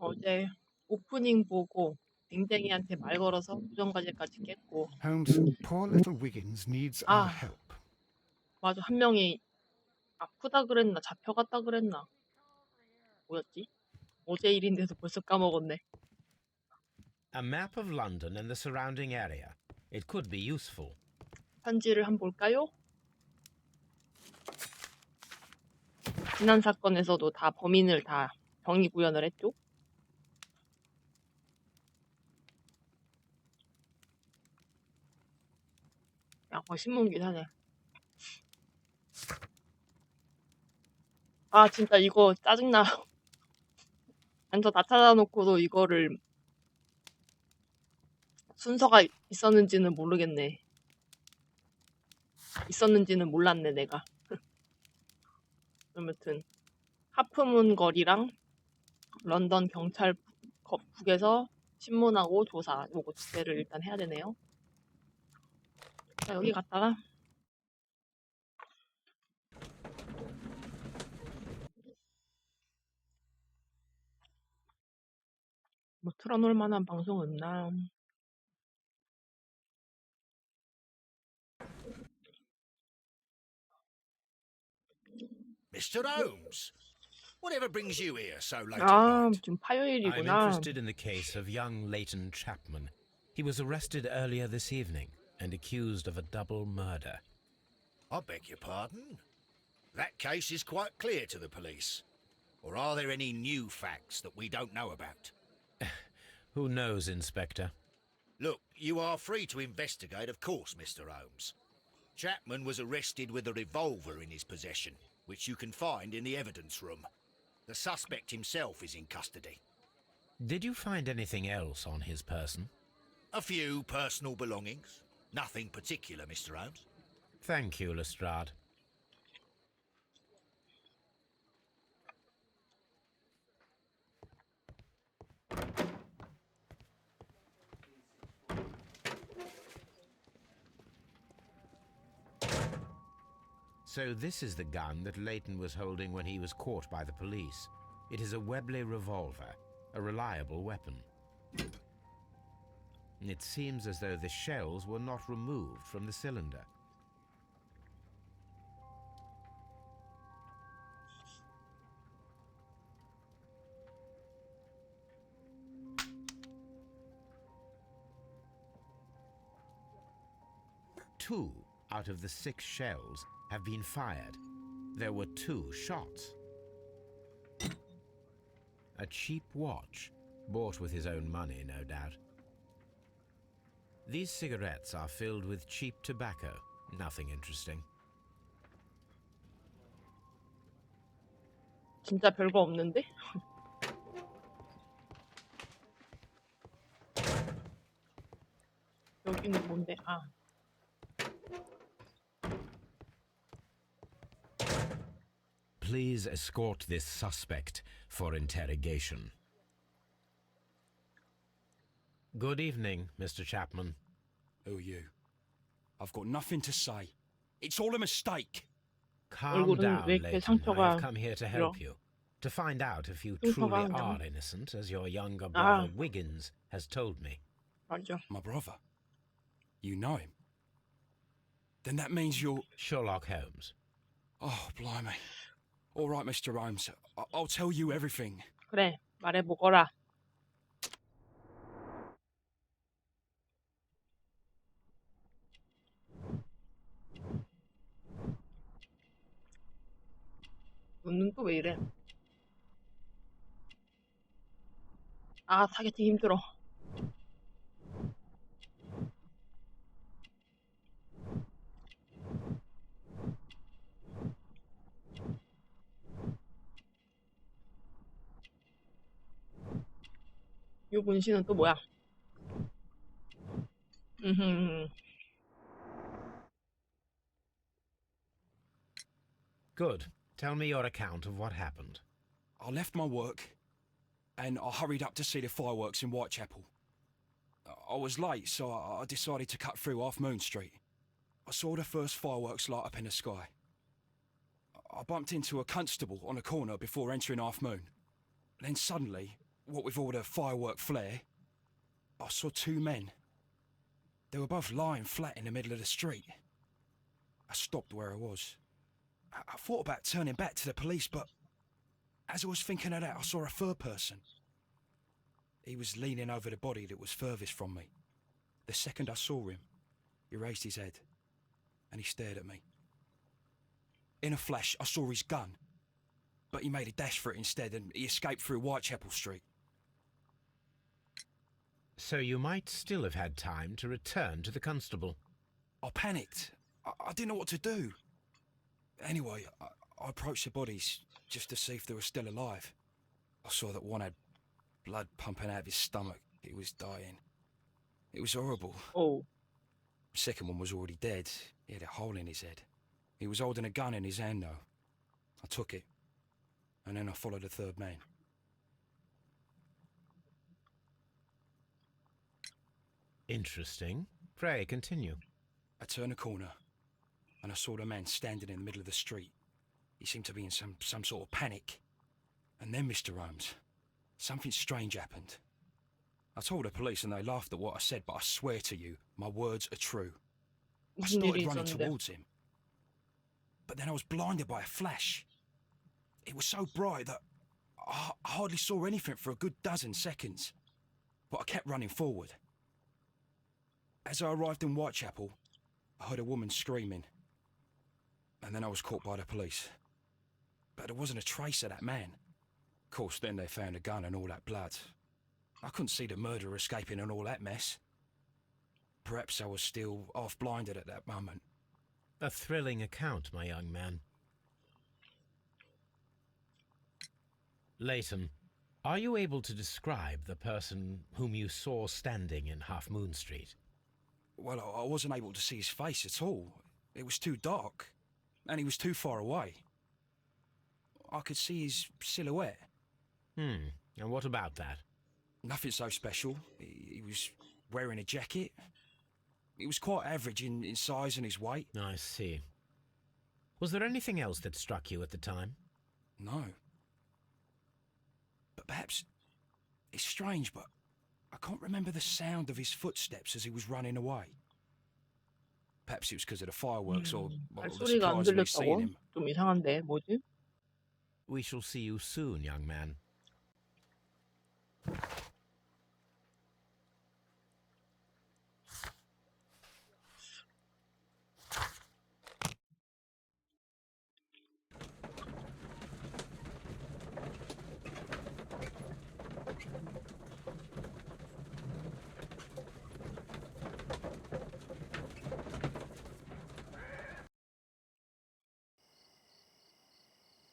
어제 오프닝 보고 댕댕이한테 말 걸어서 부정과제까지 깼고. Holmes, poor little Wiggins needs our 아, help. 맞아. 한 명이 아프다 그랬나 잡혀갔다 그랬나 뭐였지? 어제 일인데도 벌써 까먹었네. A map of London and the surrounding area. It could be useful. 편지를 한번 볼까요? 지난 사건에서도 다 범인을 다 정의 구현을 했죠? 야, 거 신문 기사네. 아, 진짜 이거 짜증나. 단서 다 찾아놓고도 이거를 순서가 있었는지는 모르겠네. 있었는지는 몰랐네, 내가. 아무튼 하프문 거리랑 런던 경찰국에서 신문하고 조사 요거 두 개를 일단 해야 되네요. 자, 여기 갔다가 뭐 틀어놓을 만한 방송 없나? Mr. Holmes, whatever brings you here so late at 아, night? 지금 I'm 화요일이구나. interested in the case of young Leighton Chapman. He was arrested earlier this evening and accused of a double murder. I beg your pardon? That case is quite clear to the police. Or are there any new facts that we don't know about? Who knows, Inspector? Look, you are free to investigate, of course, Mr. Holmes. Chapman was arrested with a revolver in his possession, which you can find in the evidence room. The suspect himself is in custody. Did you find anything else on his person? A few personal belongings. Nothing particular, Mr. Holmes. Thank you, Lestrade. So this is the gun that Leighton was holding when he was caught by the police. It is a Webley revolver, a reliable weapon. It seems as though the shells were not removed from the cylinder. Two out of the 6 shells have been fired. There were 2 shots. A cheap watch, bought with his own money, no doubt. These cigarettes are filled with cheap tobacco. Nothing interesting. 진짜 별거 없는데? 여기는 뭔데? 아, Please escort this suspect for interrogation. Good evening, Mr. Chapman. Who are you? I've got nothing to say. It's all a mistake. Calm 얼굴은 down, 왜 이렇게 Leighton. I 상처가 have come here to help you. To find out if you 상처가 truly 그냥- are innocent, as your younger brother Wiggins has told me. 맞아. My brother. You know him. Then that means you're... Sherlock Holmes. Oh, blimey. All right, Mr. Holmes. I'll tell you everything. 그래, 말해보거라. 눈은 또 왜 이래? 아, 타겟팅 힘들어. 요 문신은 또 뭐야? 음흠. Good. Tell me your account of what happened. I left my work and I hurried up to see the fireworks in Whitechapel. I was late, so I decided to cut through Half Moon Street. I saw the first fireworks light up in the sky. I bumped into a constable on a corner before entering Half Moon. Then suddenly, what with all the firework flare, I saw two men. They were both lying flat in the middle of the street. I stopped where I was. I thought about turning back to the police, but as I was thinking of that, I saw a third person. He was leaning over the body that was furthest from me. The second I saw him, he raised his head and he stared at me. In a flash, I saw his gun, but he made a dash for it instead and he escaped through Whitechapel Street. So you might still have had time to return to the constable. I panicked. I didn't know what to do. Anyway, I approached the bodies just to see if they were still alive. I saw that one had blood pumping out of his stomach. He was dying. It was horrible. Oh, The second one was already dead. He had a hole in his head. He was holding a gun in his hand, though. I took it, and then I followed the third man. Interesting. Pray, continue. I turned a corner, and I saw the man standing in the middle of the street. He seemed to be in some sort of panic. And then, Mr. Holmes, something strange happened. I told the police and they laughed at what I said, but I swear to you, my words are true. I 무슨 started 일이 running 있었는데? towards him. But then I was blinded by a flash. It was so bright that I hardly saw anything for a good dozen seconds. But I kept running forward. As I arrived in Whitechapel, I heard a woman screaming. And then I was caught by the police. But there wasn't a trace of that man. Of course, then they found a gun and all that blood. I couldn't see the murderer escaping and all that mess. Perhaps I was still half-blinded at that moment. A thrilling account, my young man. Leighton, are you able to describe the person whom you saw standing in Half Moon Street? Well, I wasn't able to see his face at all. It was too dark, and he was too far away. I could see his silhouette. And what about that? Nothing so special. He was wearing a jacket. He was quite average in size and his weight. I see. Was there anything else that struck you at the time? No. But perhaps it's strange, but I can't remember the sound of his footsteps as he was running away. Perhaps it was because of the fireworks or the 발소리가 안 surprise of me seeing 들렸다고? him. 좀 이상한데, 뭐지? We shall see you soon, young man.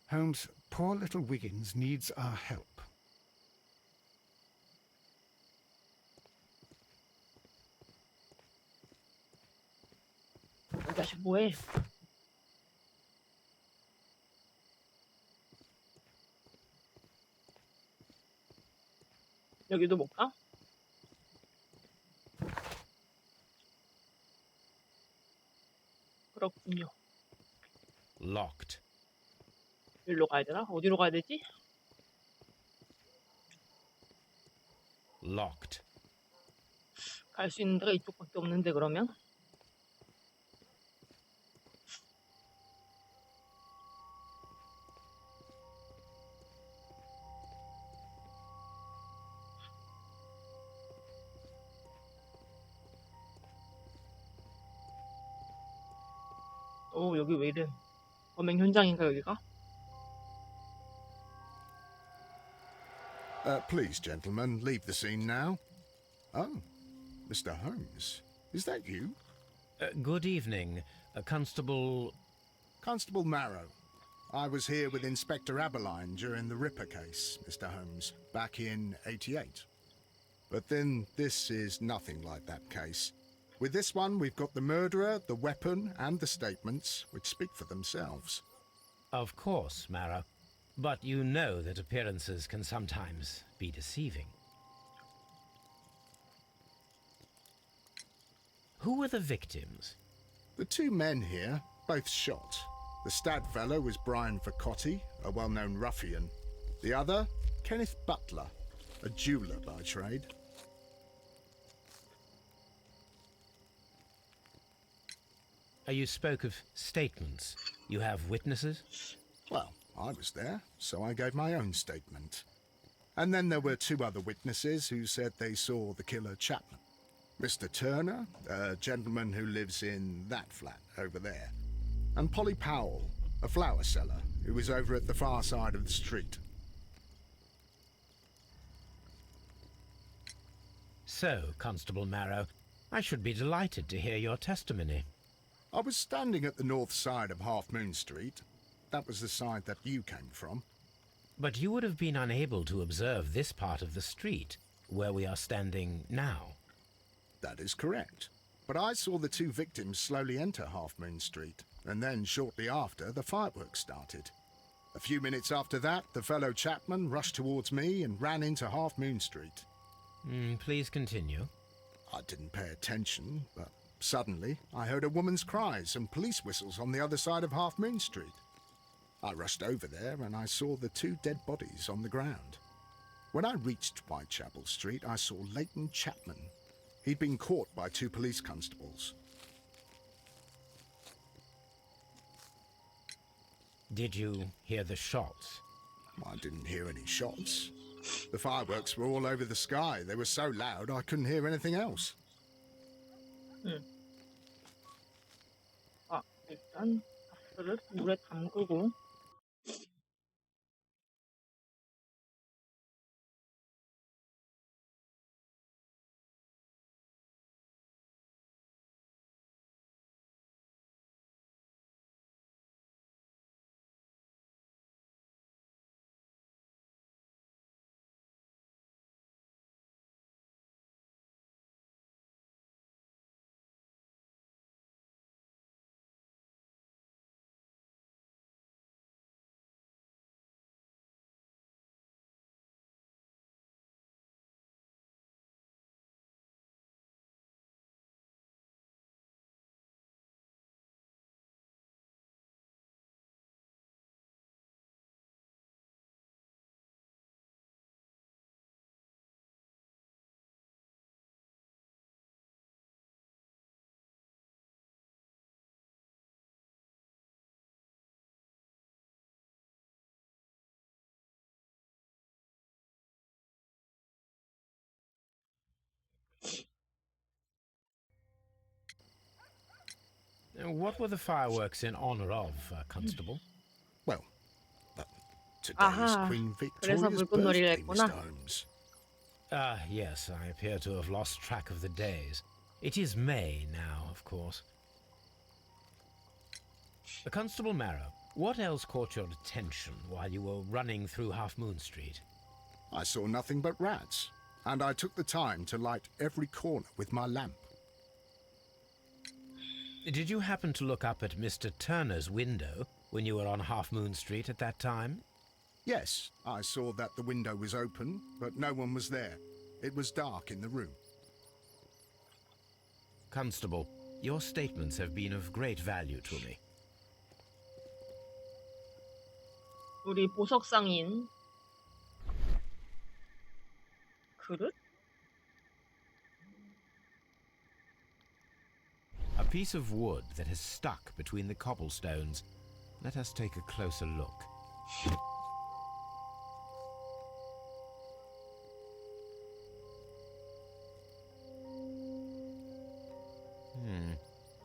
Holmes, poor little Wiggins needs our help. 이 자식 뭐해? 여기도 못 가? 그렇군요. Locked. 여기로 가야 되나? 어디로 가야 되지? Locked. 갈 수 있는 데가 이쪽밖에 없는데 그러면? 오, 여기 왜 이래? 범행 현장인가 여기가? Please, gentlemen, leave the scene now. Oh, Mr. Holmes, is that you? Good evening, Constable... Constable Marrow. I was here with Inspector Aberline during the Ripper case, Mr. Holmes, back in '88. But then this is nothing like that case. With this one, we've got the murderer, the weapon, and the statements, which speak for themselves. Of course, Mara. But you know that appearances can sometimes be deceiving. Who were the victims? The two men here, both shot. The stab fellow was Brian Vercotti, a well-known ruffian. The other, Kenneth Butler, a jeweller by trade. You spoke of statements. You have witnesses? Well, I was there, so I gave my own statement. And then there were two other witnesses who said they saw the killer Chapman. Mr. Turner, a gentleman who lives in that flat over there, and Polly Powell, a flower seller who was over at the far side of the street. So, Constable Marrow, I should be delighted to hear your testimony. I was standing at the north side of Half Moon Street. That was the side that you came from. But you would have been unable to observe this part of the street, where we are standing now. That is correct. But I saw the two victims slowly enter Half Moon Street, and then shortly after, the fireworks started. A few minutes after that, the fellow Chapman rushed towards me and ran into Half Moon Street. Please continue. I didn't pay attention, but suddenly I heard a woman's cries and police whistles on the other side of Half Moon Street. I rushed over there and I saw the two dead bodies on the ground. When I reached Whitechapel Street, I saw Leighton Chapman. He'd been caught by two police constables. Did you hear the shots? I didn't hear any shots. The fireworks were all over the sky. They were so loud I couldn't hear anything else. 아, 일단 박스를 물에 담그고 What were the fireworks in honor of, Constable? Well, today's 아하, Queen 그래서 Victoria's 물건놀이를 birthday, 했구나. Mr. Holmes. Yes, I appear to have lost track of the days. It is May now, of course. Constable Marrow, what else caught your attention while you were running through Half Moon Street? I saw nothing but rats, and I took the time to light every corner with my lamp. Did you happen to look up at Mr. Turner's window when you were on Half Moon Street at that time? Yes, I saw that the window was open, but no one was there. It was dark in the room. Constable, your statements have been of great value to me. 우리 보석상인 그릇? A piece of wood that has stuck between the cobblestones. Let us take a closer look.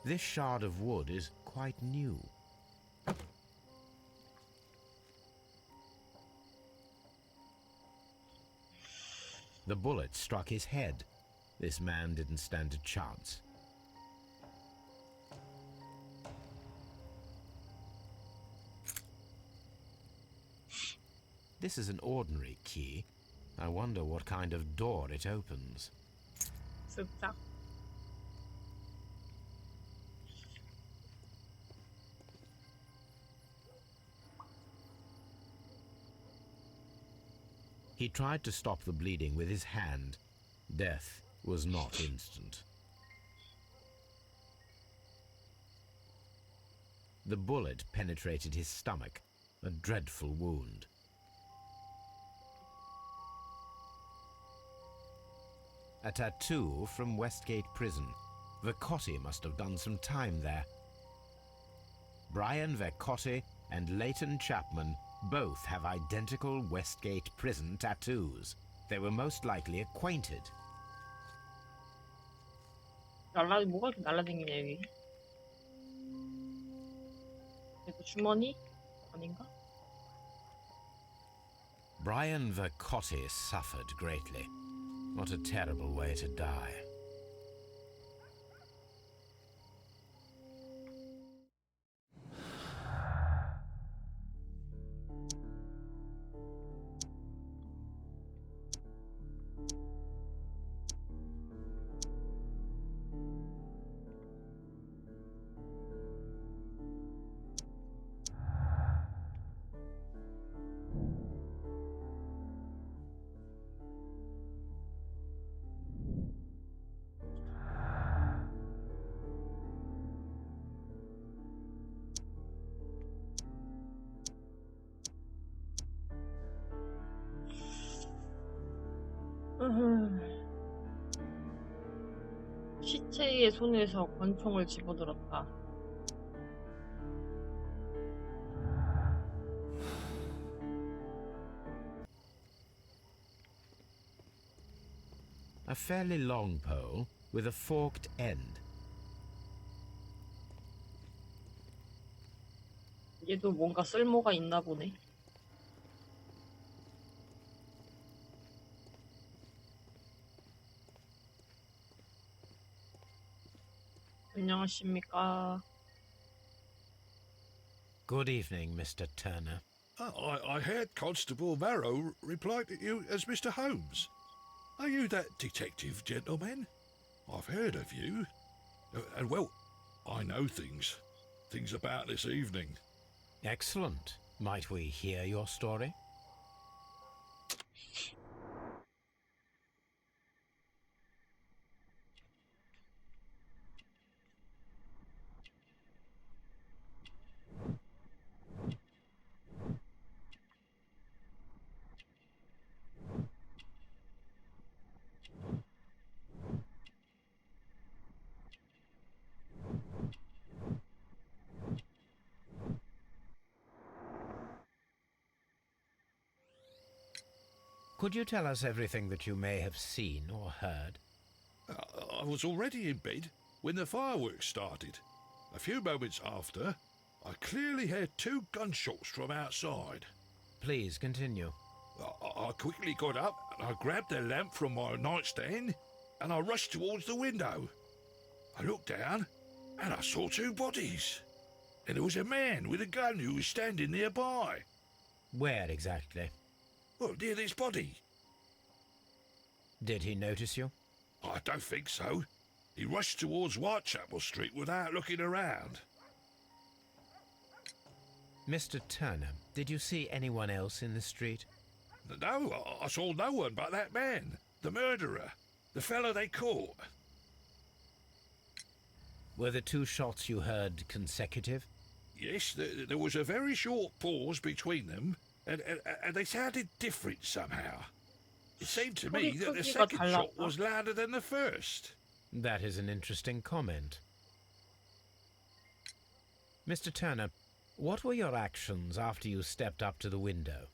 This shard of wood is quite new. The bullet struck his head. This man didn't stand a chance. This is an ordinary key. I wonder what kind of door it opens. 쓱싹. He tried to stop the bleeding with his hand. Death was not instant. The bullet penetrated his stomach, a dreadful wound. A tattoo from Westgate Prison. Vercotti must have done some time there. Brian Vercotti and Leighton Chapman both have identical Westgate Prison tattoos. They were most likely acquainted. 뭐가 이렇게 날라다니냐 여기. 그리고 주머니? 아닌가? Brian Vercotti suffered greatly. What a terrible way to die. 시체의 손에서 권총을 집어들었다. A fairly long pole with a forked end. 얘도 뭔가 쓸모가 있나 보네. 안녕하십니까. Good evening, Mr. Turner. I heard Constable Marrow reply to you as Mr. Holmes. Are you that detective gentleman? I've heard of you. And well, I know things about this evening. Excellent. Might we hear your story? Could you tell us everything that you may have seen or heard? I was already in bed when the fireworks started. A few moments after, I clearly heard 2 gunshots from outside. Please continue. I quickly got up and I grabbed a lamp from my nightstand and I rushed towards the window. I looked down and I saw 2 bodies. And there was a man with a gun who was standing nearby. Where exactly? Well, near this body. Did he notice you? I don't think so. He rushed towards Whitechapel Street without looking around. Mr. Turner, did you see anyone else in the street? No, I saw no one but that man, the murderer, the fellow they caught. Were the 2 shots you heard consecutive? Yes, there was a very short pause between them, and they sounded different somehow. It seemed to me that the second shot was louder than the first. That is an interesting comment. Mr. Turner, what were your actions after you stepped up to the window?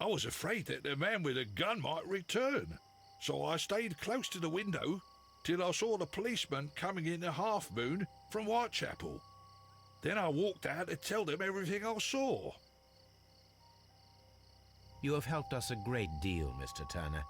I was afraid that the man with a gun might return, so I stayed close to the window till I saw the policeman coming in the Half Moon from Whitechapel. Then I walked out to tell them everything I saw. You have helped us a great deal, Mr. Turner.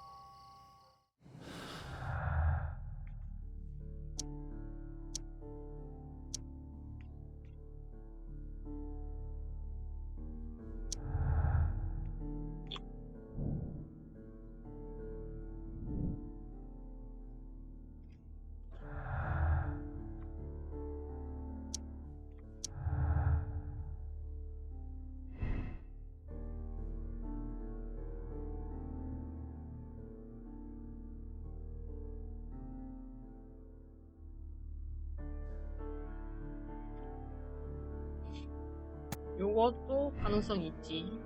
요것도 가능성이 있지.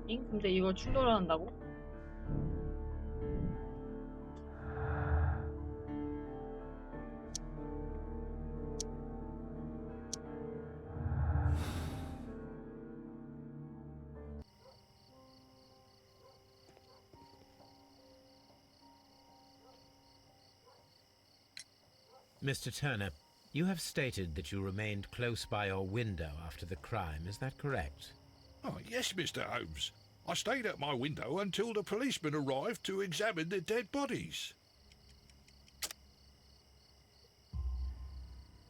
잉? 근데 이걸 충돌을 한다고? Mr. Turner, you have stated that you remained close by your window after the crime, is that correct? Oh, yes, Mr. Holmes. I stayed at my window until the policeman arrived to examine the dead bodies.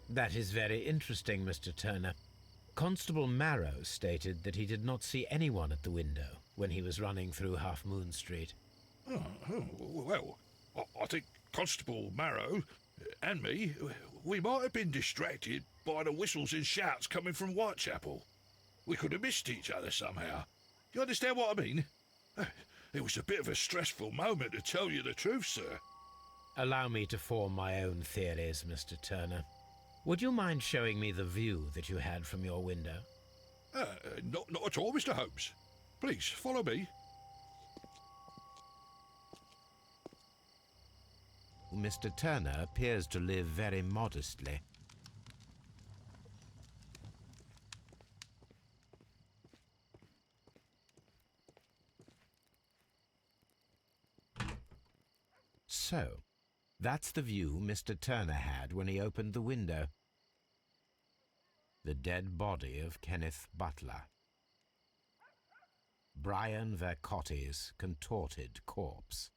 That is very interesting, Mr. Turner. Constable Marrow stated that he did not see anyone at the window when he was running through Half Moon Street. Well, I think Constable Marrow and me, we might have been distracted by the whistles and shouts coming from Whitechapel. We could have missed each other somehow. You understand what I mean? It was a bit of a stressful moment, to tell you the truth, sir. Allow me to form my own theories, Mr. Turner. Would you mind showing me the view that you had from your window? Not at all, Mr. Holmes. Please, follow me. Mr. Turner appears to live very modestly. So, that's the view Mr. Turner had when he opened the window. The dead body of Kenneth Butler. Brian Vercotti's contorted corpse.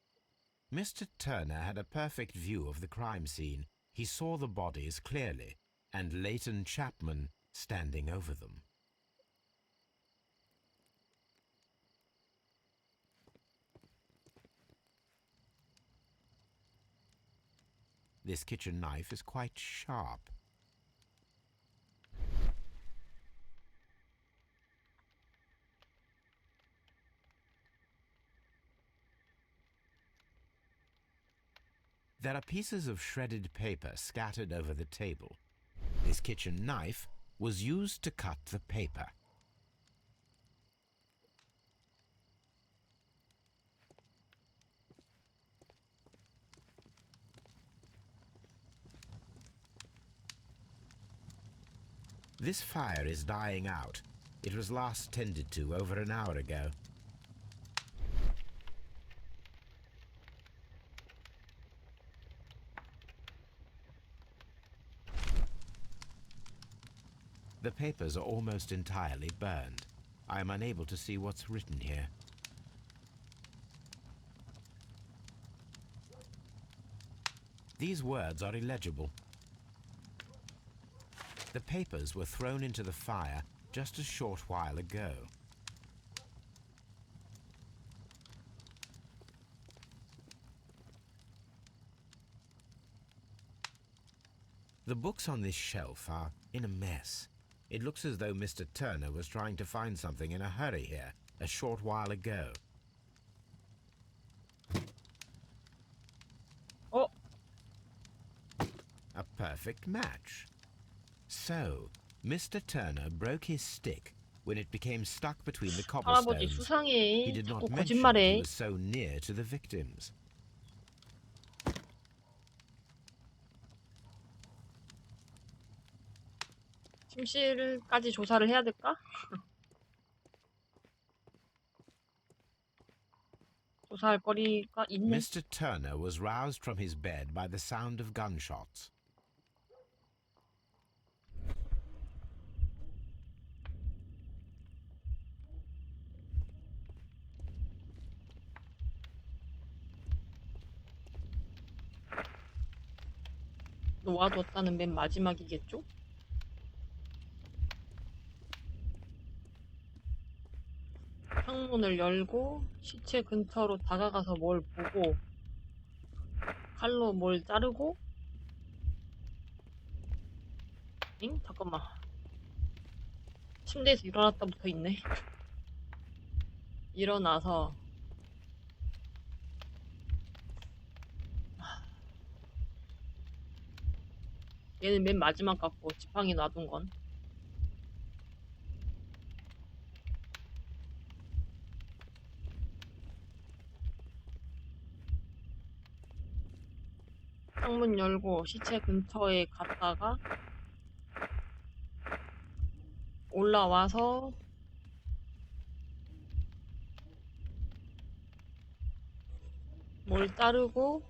Mr. Turner had a perfect view of the crime scene. He saw the bodies clearly, and Leighton Chapman standing over them. This kitchen knife is quite sharp. There are pieces of shredded paper scattered over the table. This kitchen knife was used to cut the paper. This fire is dying out. It was last tended to over an hour ago. The papers are almost entirely burned. I am unable to see what's written here. These words are illegible. The papers were thrown into the fire just a short while ago. The books on this shelf are in a mess. It looks as though Mr. Turner was trying to find something in a hurry here a short while ago. Oh, A perfect match. So, Mr. Turner broke his stick when it became stuck between the 할아버지 cobblestones. 수상해. He did 자꾸 not mention that he 거짓말해. was so near to the victims. 침실까지 조사를 해야 될까? 조사할 거리가 있네. Mr. Turner was roused from his bed by the sound of gunshots. 놓아뒀다는 맨 마지막이겠죠? 창문을 열고 시체 근처로 다가가서 뭘 보고 칼로 뭘 자르고 잉? 잠깐만 침대에서 일어났다 붙어 있네. 일어나서 얘는 맨 마지막 같고 지팡이 놔둔 건 창문 열고 시체 근처에 갔다가 올라와서 뭘 자르고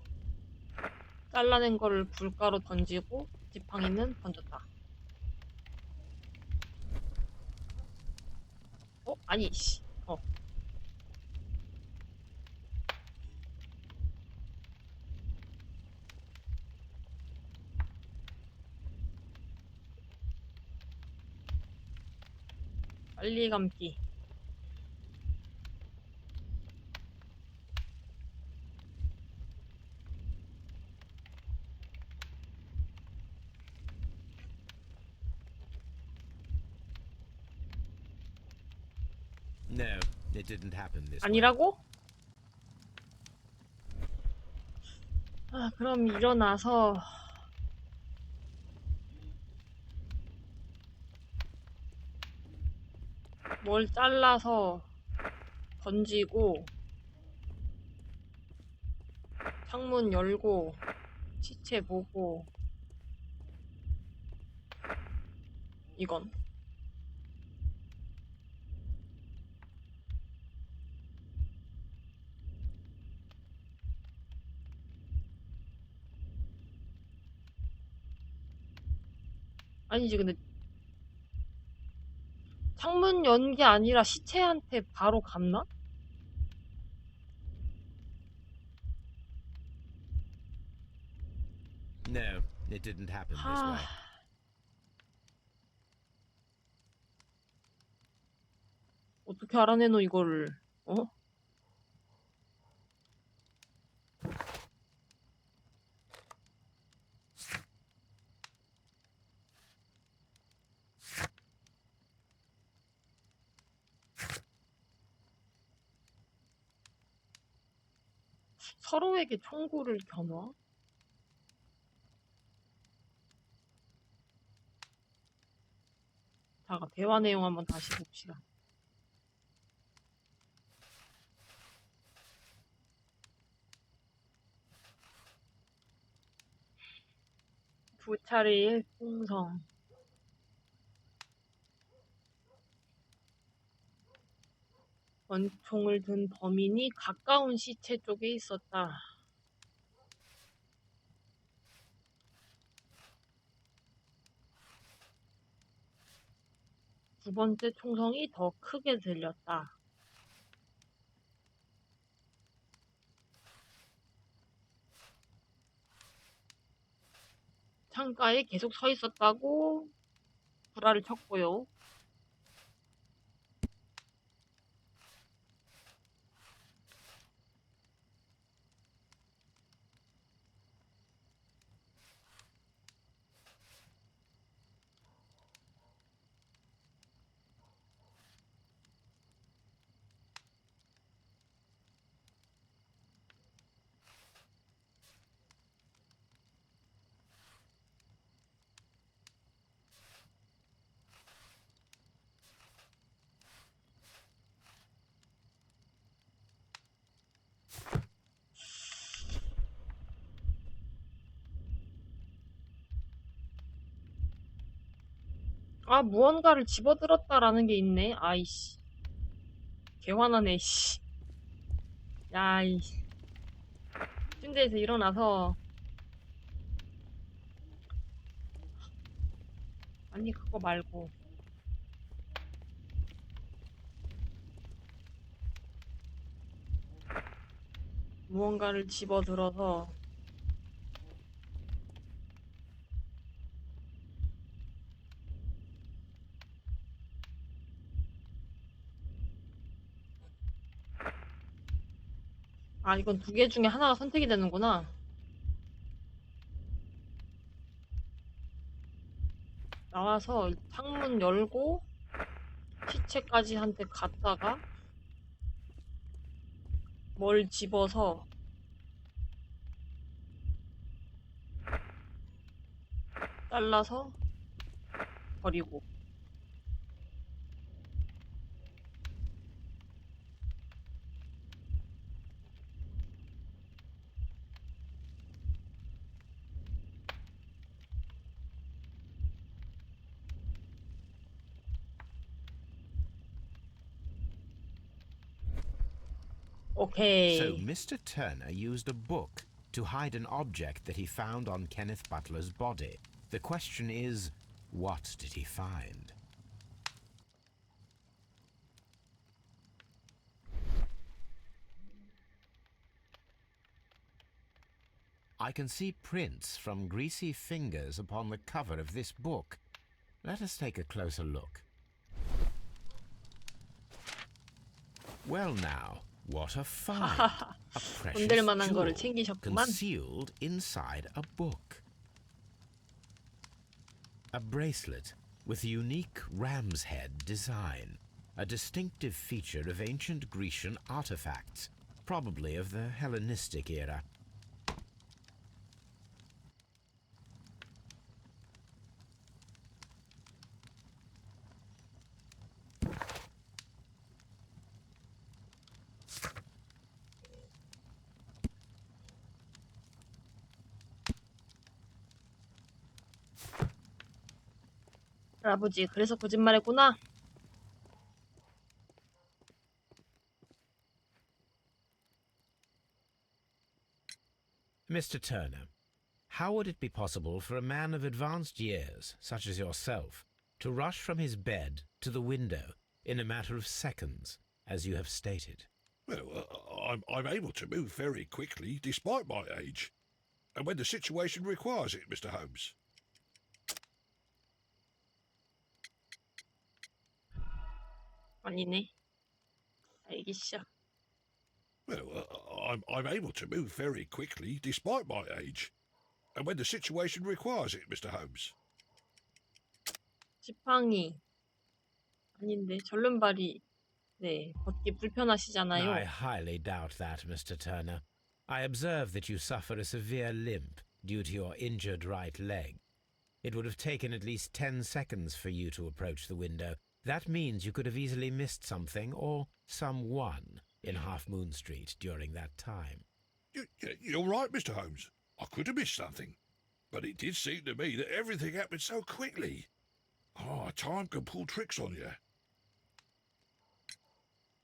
잘라낸 거를 불가로 던지고 지팡이는 던졌다. 아니 씨. 빨리 감기. No, it didn't happen this way. 아니라고? 그럼 일어나서 뭘 잘라서 던지고 창문 열고 시체 보고 이건 아니지. 근데 창문 연 게 아니라 시체한테 바로 갔나? No, it didn't happen this way. 어떻게 알아내노 이거를? 서로에게 총구를 겨눠? 다가 대화 내용 한번 다시 봅시다. 두 차례의 풍성. 권총을 든 범인이 가까운 시체 쪽에 있었다. 두 번째 총성이 더 크게 들렸다. 창가에 계속 서 있었다고 구라를 쳤고요. 무언가를 집어들었다라는 게 있네. 아이씨. 개화나네, 씨. 야이씨. 침대에서 일어나서. 아니, 그거 말고. 무언가를 집어들어서. 이건 두 개 중에 하나가 선택이 되는구나. 나와서 창문 열고 시체까지 한테 갔다가 뭘 집어서 잘라서 버리고. 오케이. So Mr. Turner used a book to hide an object that he found on Kenneth Butler's body. The question is, what did he find? I can see prints from greasy fingers upon the cover of this book. Let us take a closer look. Well now, what a find! A precious 건들 만한 jewel 거를 챙기셨구만. concealed inside a book. A bracelet with a unique ram's head design, a distinctive feature of ancient Grecian artifacts, probably of the Hellenistic era. 아버지, 그래서 거짓말했구나. Mr. Turner, how would it be possible for a man of advanced years, such as yourself, to rush from his bed to the window in a matter of seconds, as you have stated? Well, I'm able to move very quickly, despite my age. And when the situation requires it, Mr. Holmes. 아니네. 알겠어. Well, I'm able to move very quickly, despite my age. And when the situation requires it, Mr. Holmes. 지팡이. 아닌데, 절름발이. 네, 걷기 불편하시잖아요. I highly doubt that, Mr. Turner. I observe that you suffer a severe limp due to your injured right leg. It would have taken at least 10 seconds for you to approach the window. That means you could have easily missed something or someone in Half Moon Street during that time. You're right, Mr. Holmes. I could have missed something. But it did seem to me that everything happened so quickly. Oh, time can pull tricks on you.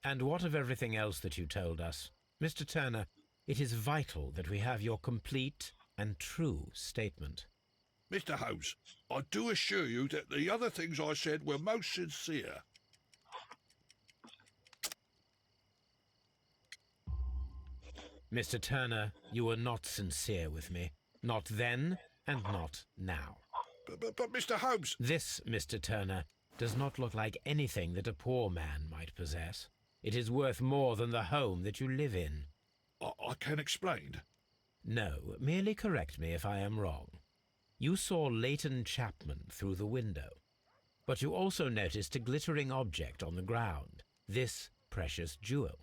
And what of everything else that you told us? Mr. Turner, it is vital that we have your complete and true statement. Mr. Holmes, I do assure you that the other things I said were most sincere. Mr. Turner, you were not sincere with me. Not then and not now. But Mr. Holmes... This, Mr. Turner, does not look like anything that a poor man might possess. It is worth more than the home that you live in. I can explain. No, merely correct me if I am wrong. You saw Leighton Chapman through the window, but you also noticed a glittering object on the ground, this precious jewel.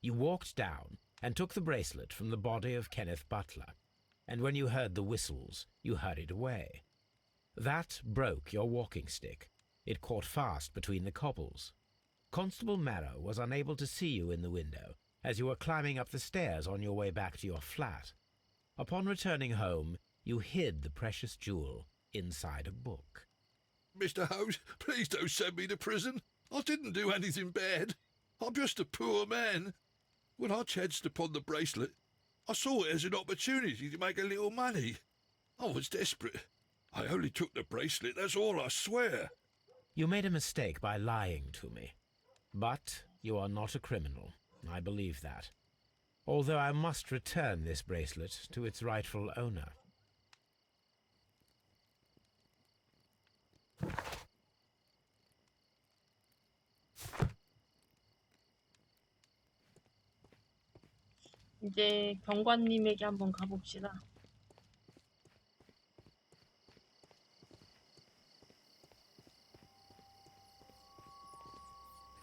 You walked down and took the bracelet from the body of Kenneth Butler, and when you heard the whistles, you hurried away. That broke your walking stick. It caught fast between the cobbles. Constable Marrow was unable to see you in the window as you were climbing up the stairs on your way back to your flat. Upon returning home, you hid the precious jewel inside a book. Mr. Holmes, please don't send me to prison. I didn't do anything bad. I'm just a poor man. When I chanced upon the bracelet, I saw it as an opportunity to make a little money. I was desperate. I only took the bracelet, that's all, I swear. You made a mistake by lying to me. But you are not a criminal. I believe that. Although I must return this bracelet to its rightful owner. 이제 경관님에게 한번 가봅시다.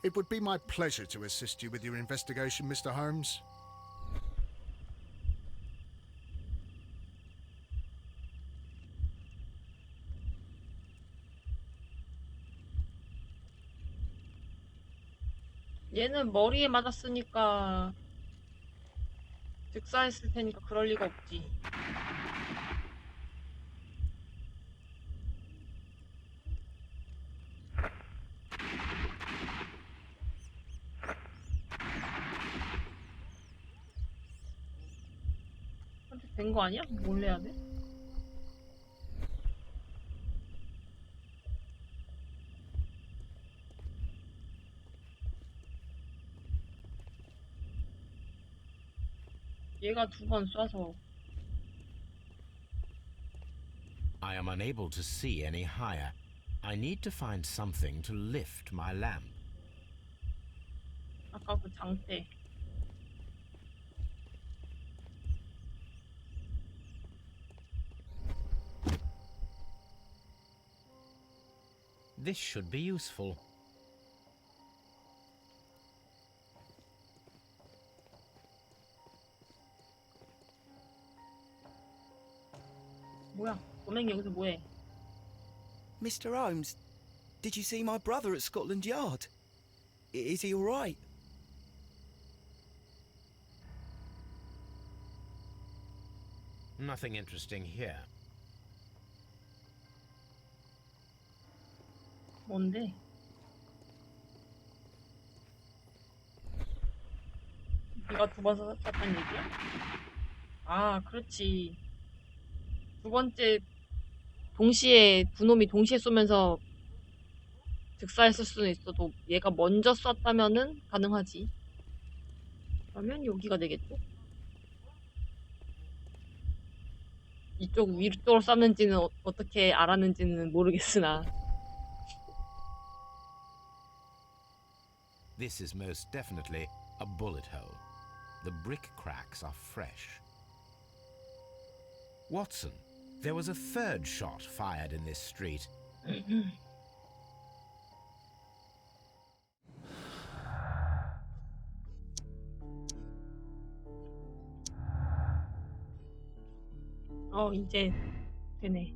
It would be my pleasure to assist you with your investigation, Mr. Holmes. 얘는 머리에 맞았으니까 즉사했을 테니까 그럴 리가 없지. 근데 된 거 아니야? 뭘 해야 돼? 얘가 2번 쏴서 I am unable to see any higher. I need to find something to lift my lamp. 아까 그 장대. This should be useful. 뭐야? 꼬맹이 여기서 뭐해? Mr. Holmes, did you see my brother at Scotland Yard? Is he all right? Nothing interesting here. 뭔데? 네가 2번 쐈단 얘기야? 아, 그렇지. 2번째 동시에 2놈이 동시에 쏘면서 즉사했을 수는 있어도 얘가 먼저 쐈다면은 가능하지. 그러면 여기가 되겠죠? 이쪽 위쪽으로 쐈는지는 어떻게 알았는지는 모르겠으나 This is most definitely a bullet hole. The brick cracks are fresh. Watson, there was a third shot fired in this street. 이제 되네.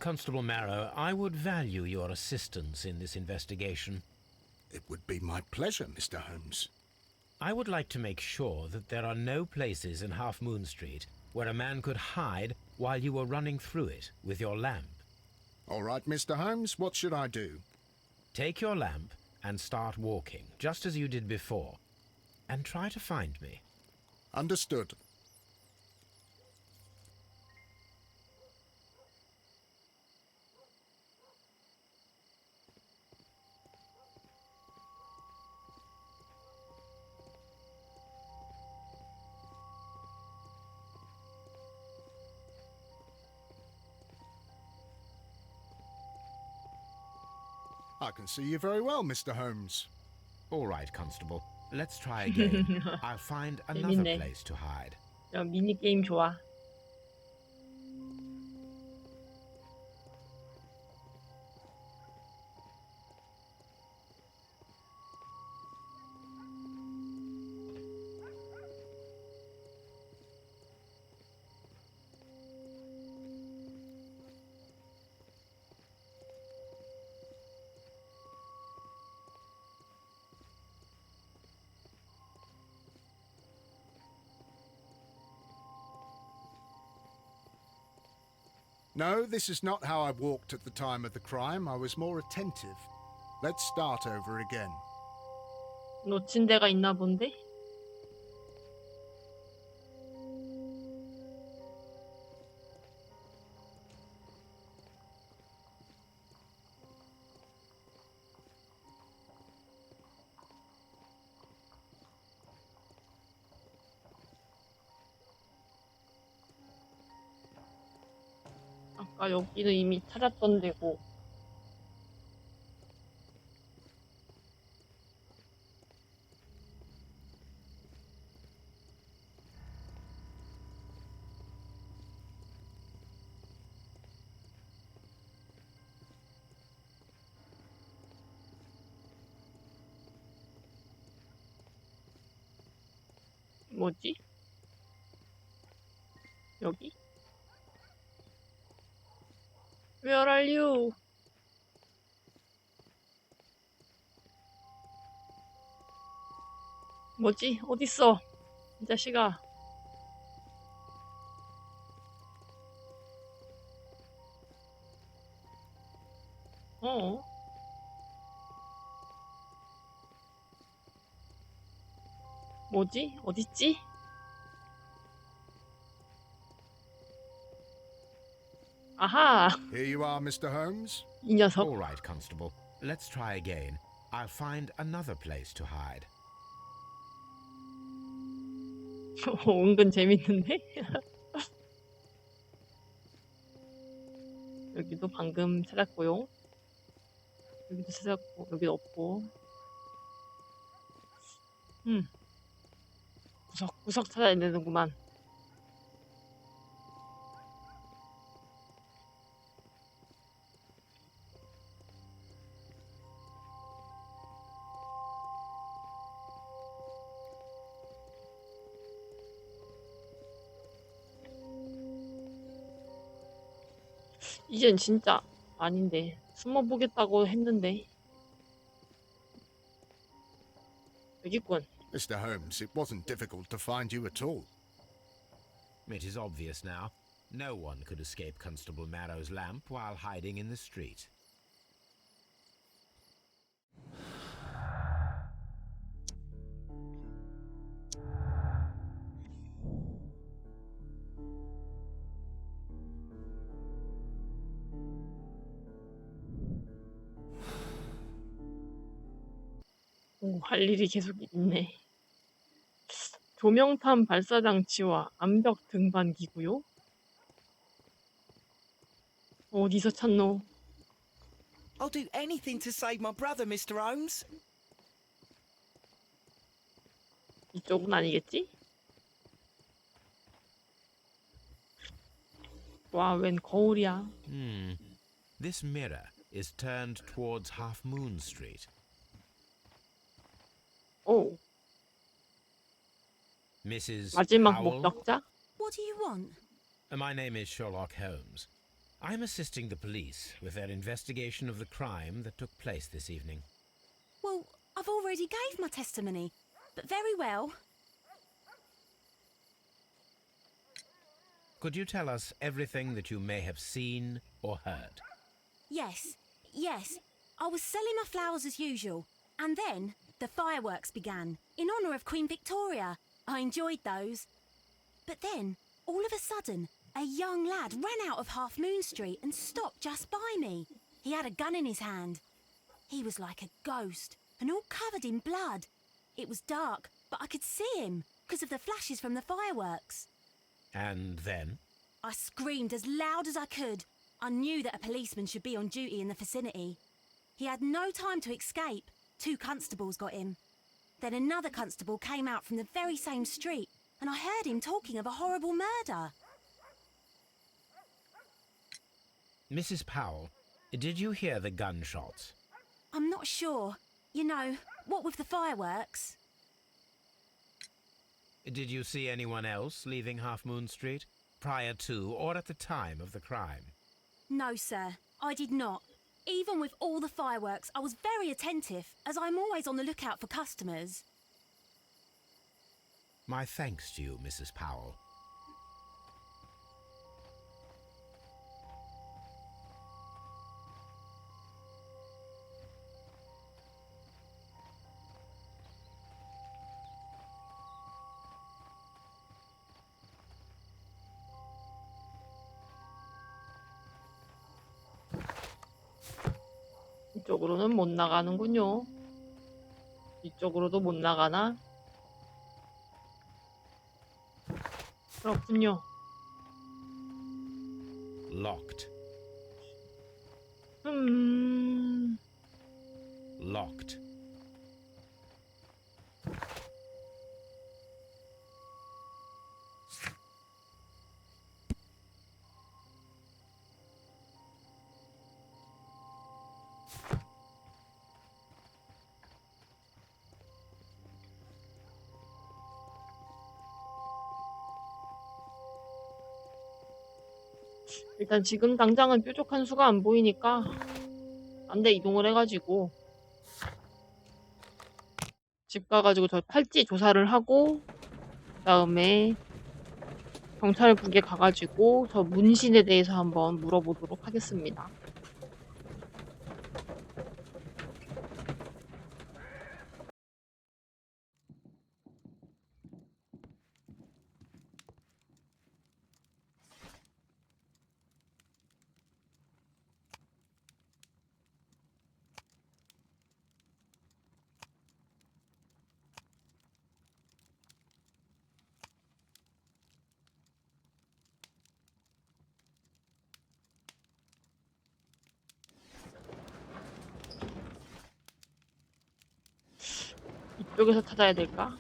Constable Marrow, I would value your assistance in this investigation. It would be my pleasure, Mr. Holmes. I would like to make sure that there are no places in Half Moon Street where a man could hide while you were running through it with your lamp. All right, Mr. Holmes, what should I do? Take your lamp and start walking, just as you did before, and try to find me. Understood. I can see you very well, Mr. Holmes. All right, Constable. Let's try again. I'll find another 재밌네. place to hide. 야, 미니게임 좋아. No, this is not how I walked at the time of the crime. I was more attentive. Let's start over again. 놓친 데가 있나 본데? 아까 여기는 이미 찾았던 데고. 뭐지? 여기? Where are you? 뭐지? 어딨어? 이 자식아. 어? 뭐지? 어딨지? 아하! Here you are, Mr. Holmes. 이 녀석. All right, Constable. Let's try again. I'll find another place to hide. 은근 재밌는데? 여기도 방금 찾았고요. 여기도 찾았고, 여기도 없고. 구석구석 찾아야 되는구만. 이젠 진짜 아닌데. 숨어보겠다고 했는데. 여기 있군. Mr. Holmes, it wasn't difficult to find you at all. It is obvious now. No one could escape Constable Marrow's lamp while hiding in the street. 오, 할 일이 계속 있네. 조명탄 발사장치와 암벽 등반기구요? 어디서 찾노? I'll do anything to save my brother, Mr. Holmes. 이쪽은 아니겠지? 와, 웬 거울이야. This mirror is turned towards Half Moon Street. 오, Mrs. 마지막 Powell? 목격자? What do you want? My name is Sherlock Holmes. I'm assisting the police with their investigation of the crime that took place this evening. Well, I've already gave my testimony, but very well. Could you tell us everything that you may have seen or heard? Yes, I was selling my flowers as usual, and then the fireworks began, in honour of Queen Victoria. I enjoyed those. But then, all of a sudden, a young lad ran out of Half Moon Street and stopped just by me. He had a gun in his hand. He was like a ghost, and all covered in blood. It was dark, but I could see him, because of the flashes from the fireworks. And then? I screamed as loud as I could. I knew that a policeman should be on duty in the vicinity. He had no time to escape. 2 constables got him. Then another constable came out from the very same street, and I heard him talking of a horrible murder. Mrs. Powell, did you hear the gunshots? I'm not sure. You know, what with the fireworks? Did you see anyone else leaving Half Moon Street, prior to or at the time of the crime? No, sir, I did not. Even with all the fireworks, I was very attentive, as I'm always on the lookout for customers. My thanks to you, Mrs. Powell. 이쪽으로는 못 나가는군요. 이쪽으로도 못 나가나? 그렇군요. Locked. Locked. 일단 지금 당장은 뾰족한 수가 안 보이니까 딴 데 이동을 해가지고 집 가가지고 저 탈지 조사를 하고 그다음에 경찰국에 가가지고 저 문신에 대해서 한번 물어보도록 하겠습니다. 이쪽에서 찾아야 될까?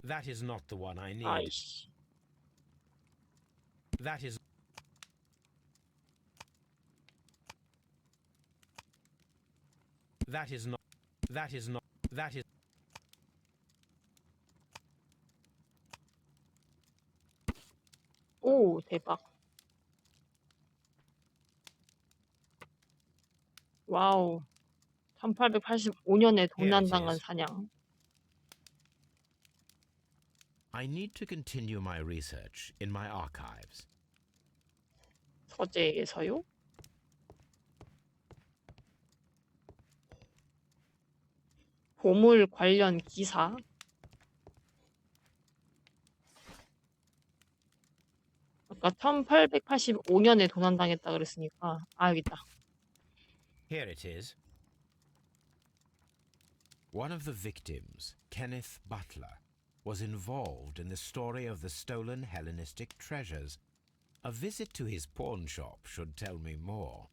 That is not the one I need. 아이씨. That is. That is not. That is not. That is. 오, 대박. 와우. 1885년에 도난당한 사냥. I need to continue my research in my archives. 서재에서요? 보물 관련 기사. 아까 1885년에 도난당했다 그랬으니까 여기 있다. Here it is. One of the victims, Kenneth Butler, was involved in the story of the stolen Hellenistic treasures. A visit to his pawn shop should tell me more.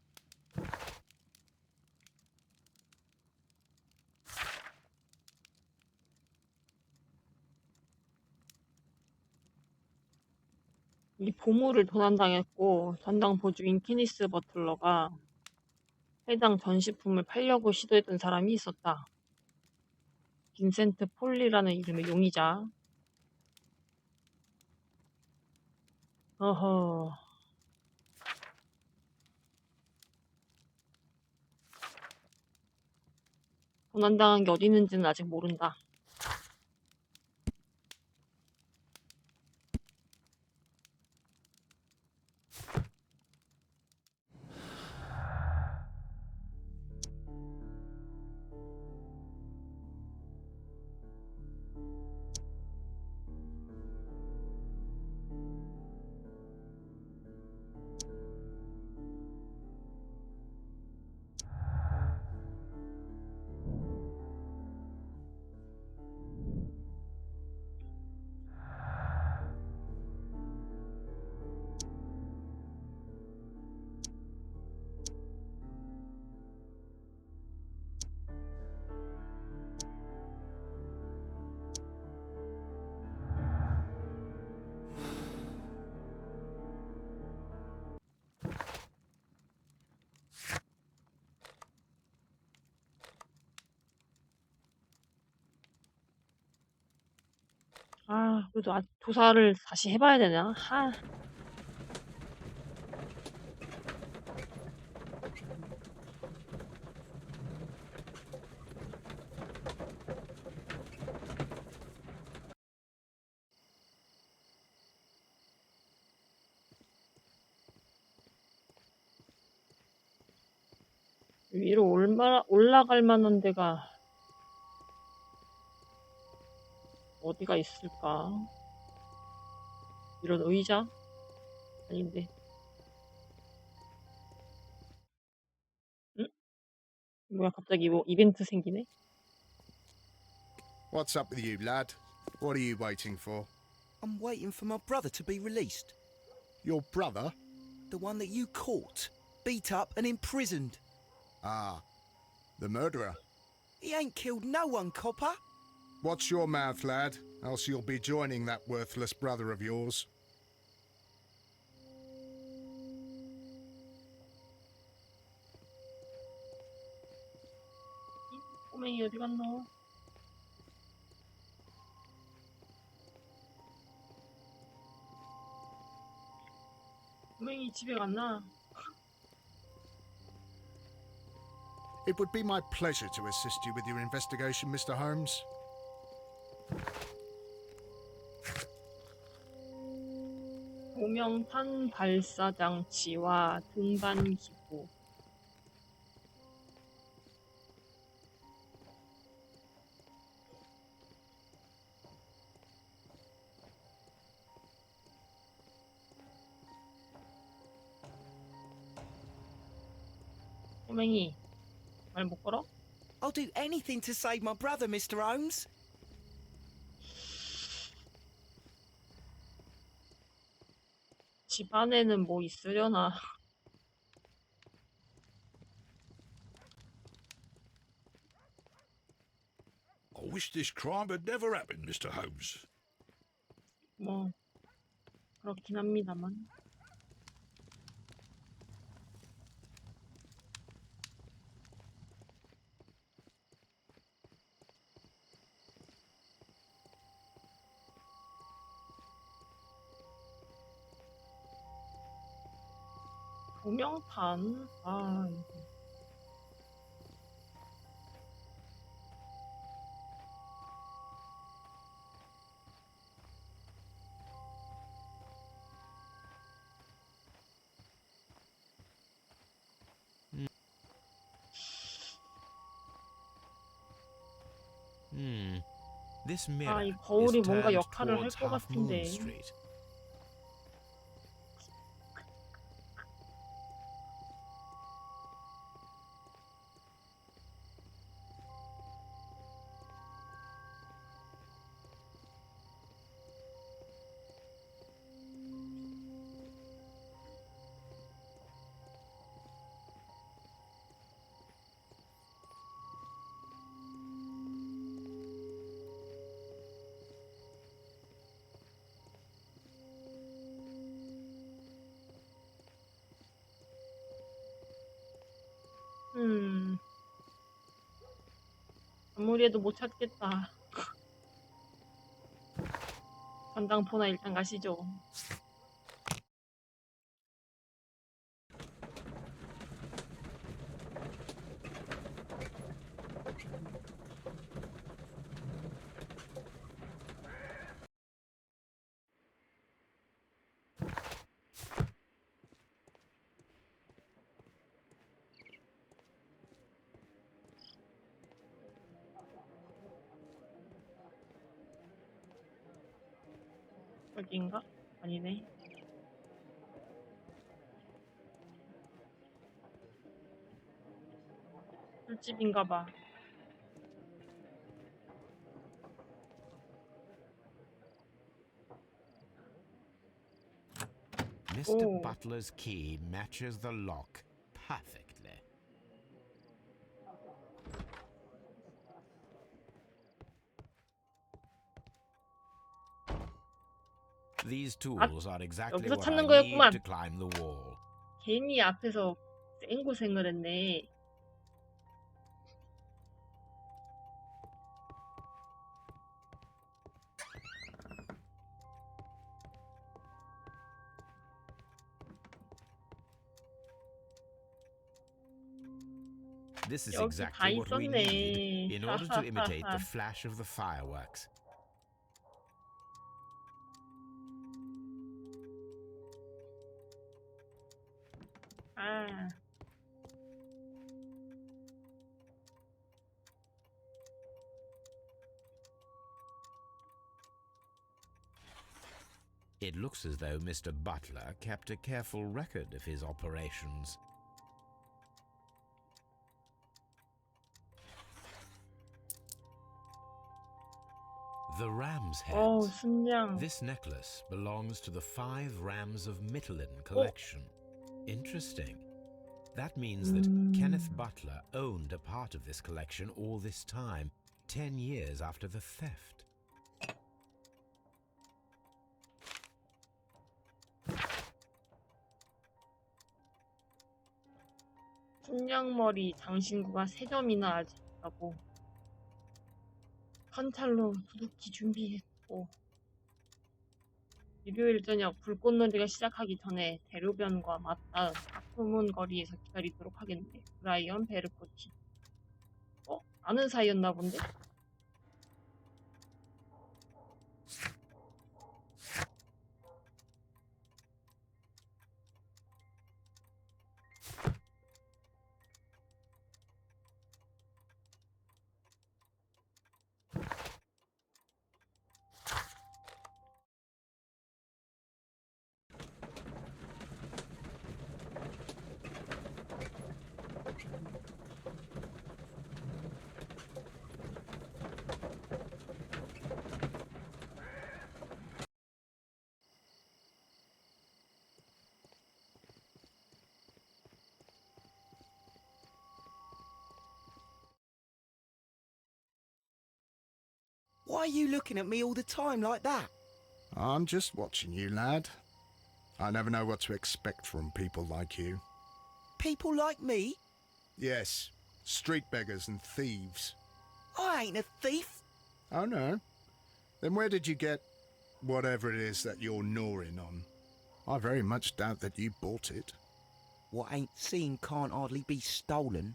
이 보물을 도난당했고 전당 보주인 케니스 버틀러가 해당 전시품을 팔려고 시도했던 사람이 있었다. 빈센트 폴리라는 이름의 용의자. 어허. 도난당한 게 어디 있는지는 아직 모른다. 그래도 조사를 다시 해봐야 되나? 위로 올라갈 만한 데가 어디가 있을까? 이런 의자? 아닌데. 응? 뭐야, 갑자기 뭐 이벤트 생기네? What's up with you, lad? What are you waiting for? I'm waiting for my brother to be released. Your brother? The one that you caught, beat up and imprisoned. Ah, the murderer. He ain't killed no one, copper. Watch your mouth, lad, else you'll be joining that worthless brother of yours. 꼬맹이 어디 갔노? 꼬맹이 집에 갔나? It would be my pleasure to assist you with your investigation, Mr. Holmes. 고명탄 발사 장치와 등반 기구. 꼬맹이 말 못 걸어? I'll do anything to save my brother, Mr. Holmes. 집 안에는 뭐 있으려나? I wish this crime had never happened, Mr. Holmes. 뭐 그렇긴 합니다만. 조명탄? 아, This mirror 이 거울이 is 뭔가 turned 역할을 할 towards 것 Half Moon 같은데. Street. 아무리 해도 못 찾겠다. 전당포나 일단 가시죠. 여기인가? 아니네. 술집인가봐. Mr. Oh. Butler's key matches the lock perfectly. These tools are exactly 여기서 what 찾는 I 거였구만. need to climb the wall. 괜히 앞에서 쌩고생을 했네. This is 여기 exactly 다 what we 있었네. need in order to imitate the flash of the fireworks. 아, It looks as though Mr. Butler kept a careful record of his operations. The ram's 어우, heads. 순양. This necklace belongs to the 5 Rams of Mittelin collection. Interesting. That means that Kenneth Butler owned a part of this collection all this time, 10 years after the theft. 순양머리 장신구가 3점이나 아직 있다고. 현찰로 두둑히 준비했고. 일요일 저녁 불꽃놀이가 시작하기 전에 대로변과 맞닿은 아프문 거리에서 기다리도록 하겠네. 브라이언 베르코치. 아는 사이였나 본데? Why are you looking at me all the time like that? I'm just watching you, lad. I never know what to expect from people like you. People like me? Yes, street beggars and thieves. I ain't a thief. Oh, no? Then where did you get whatever it is that you're gnawing on? I very much doubt that you bought it. What ain't seen can't hardly be stolen.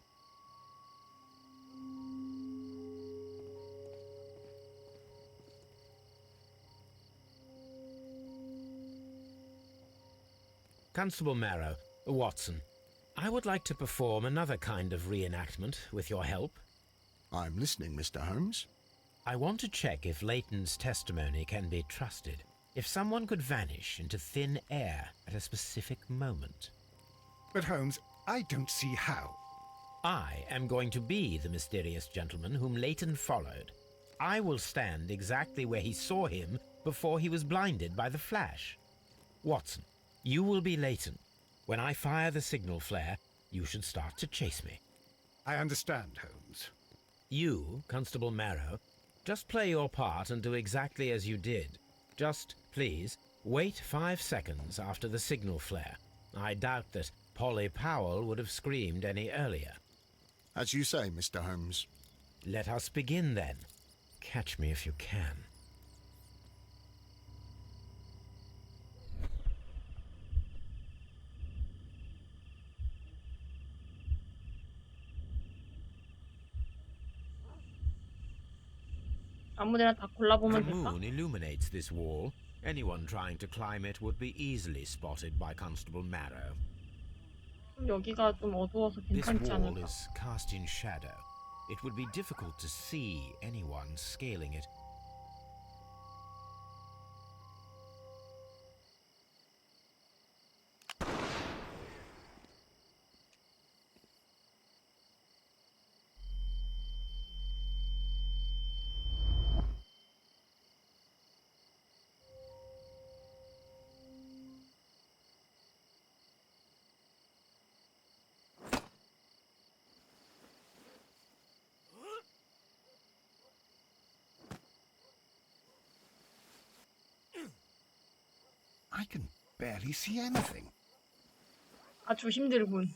Constable Marrow, Watson, I would like to perform another kind of reenactment with your help. I'm listening, Mr. Holmes. I want to check if Leighton's testimony can be trusted. If someone could vanish into thin air at a specific moment. But Holmes, I don't see how. I am going to be the mysterious gentleman whom Leighton followed. I will stand exactly where he saw him before he was blinded by the flash. Watson, you will be Leighton. When I fire the signal flare, you should start to chase me. I understand, Holmes. You, Constable Marrow, just play your part and do exactly as you did. Just, please, wait 5 seconds after the signal flare. I doubt that Polly Powell would have screamed any earlier. As you say, Mr. Holmes. Let us begin then. Catch me if you can. 아무데나 다 The 골라보면 될까? moon illuminates this wall. Anyone trying to climb it would be easily spotted by Constable Marrow. 여기가 좀 어두워서 This 괜찮지 wall 않을까? is cast in shadow. It would be difficult to see anyone scaling it. I can barely see anything. 아주 힘들군.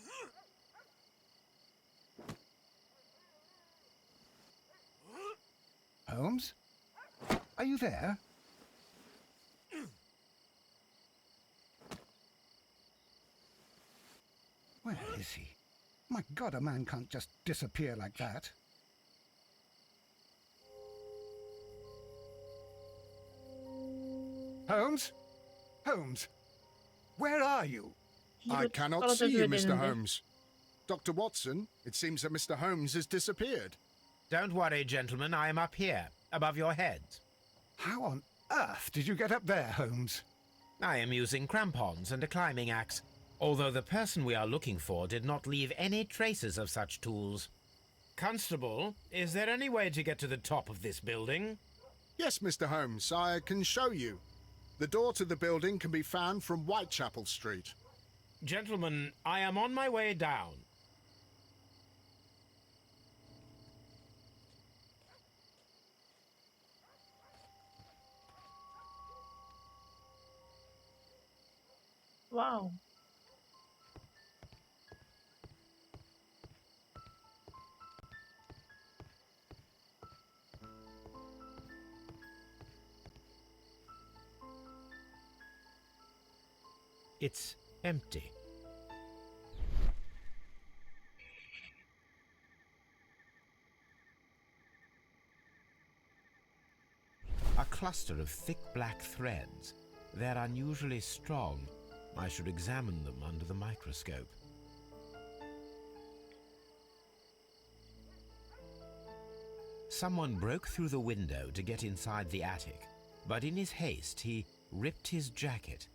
Holmes? Are you there? Where is he? My God, a man can't just disappear like that. Holmes? Holmes? Where are you? I 뒤로 cannot 떨어져 see you, 줘야 Mr. 되는데. Holmes. Dr. Watson, it seems that Mr. Holmes has disappeared. Don't worry, gentlemen, I am up here, above your heads. How on earth did you get up there, Holmes? I am using crampons and a climbing axe, although the person we are looking for did not leave any traces of such tools. Constable, is there any way to get to the top of this building? Yes, Mr. Holmes, I can show you. The door to the building can be found from Whitechapel Street. Gentlemen, I am on my way down. 와우. It's empty. A cluster of thick black threads. They're unusually strong. I should examine them under the microscope. Someone broke through the window to get inside the attic, but in his haste he ripped his jacket.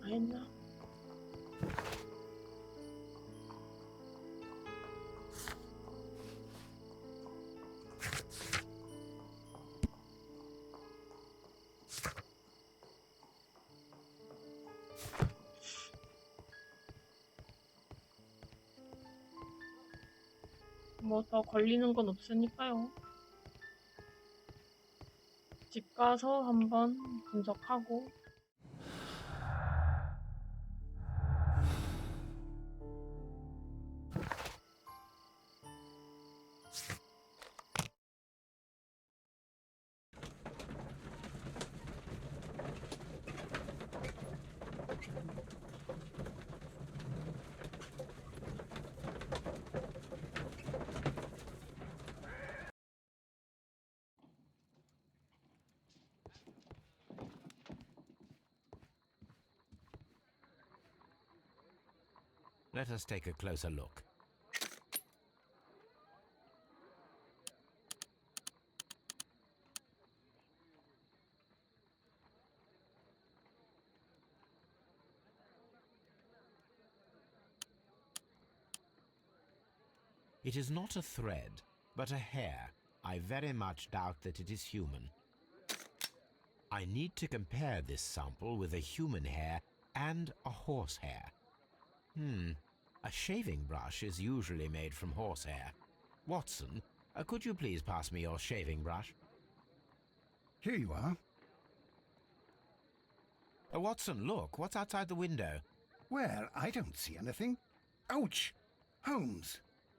다 했나? 뭐 더 걸리는 건 없으니까요. 집 가서 한번 분석하고 Let us take a closer look. It is not a thread, but a hair. I very much doubt that it is human. I need to compare this sample with a human hair and a horse hair. A shaving brush is usually made from horsehair. Watson, could you please pass me your shaving brush? Here you are. Watson, look, what's outside the window? Well, I don't see anything. Ouch! Holmes!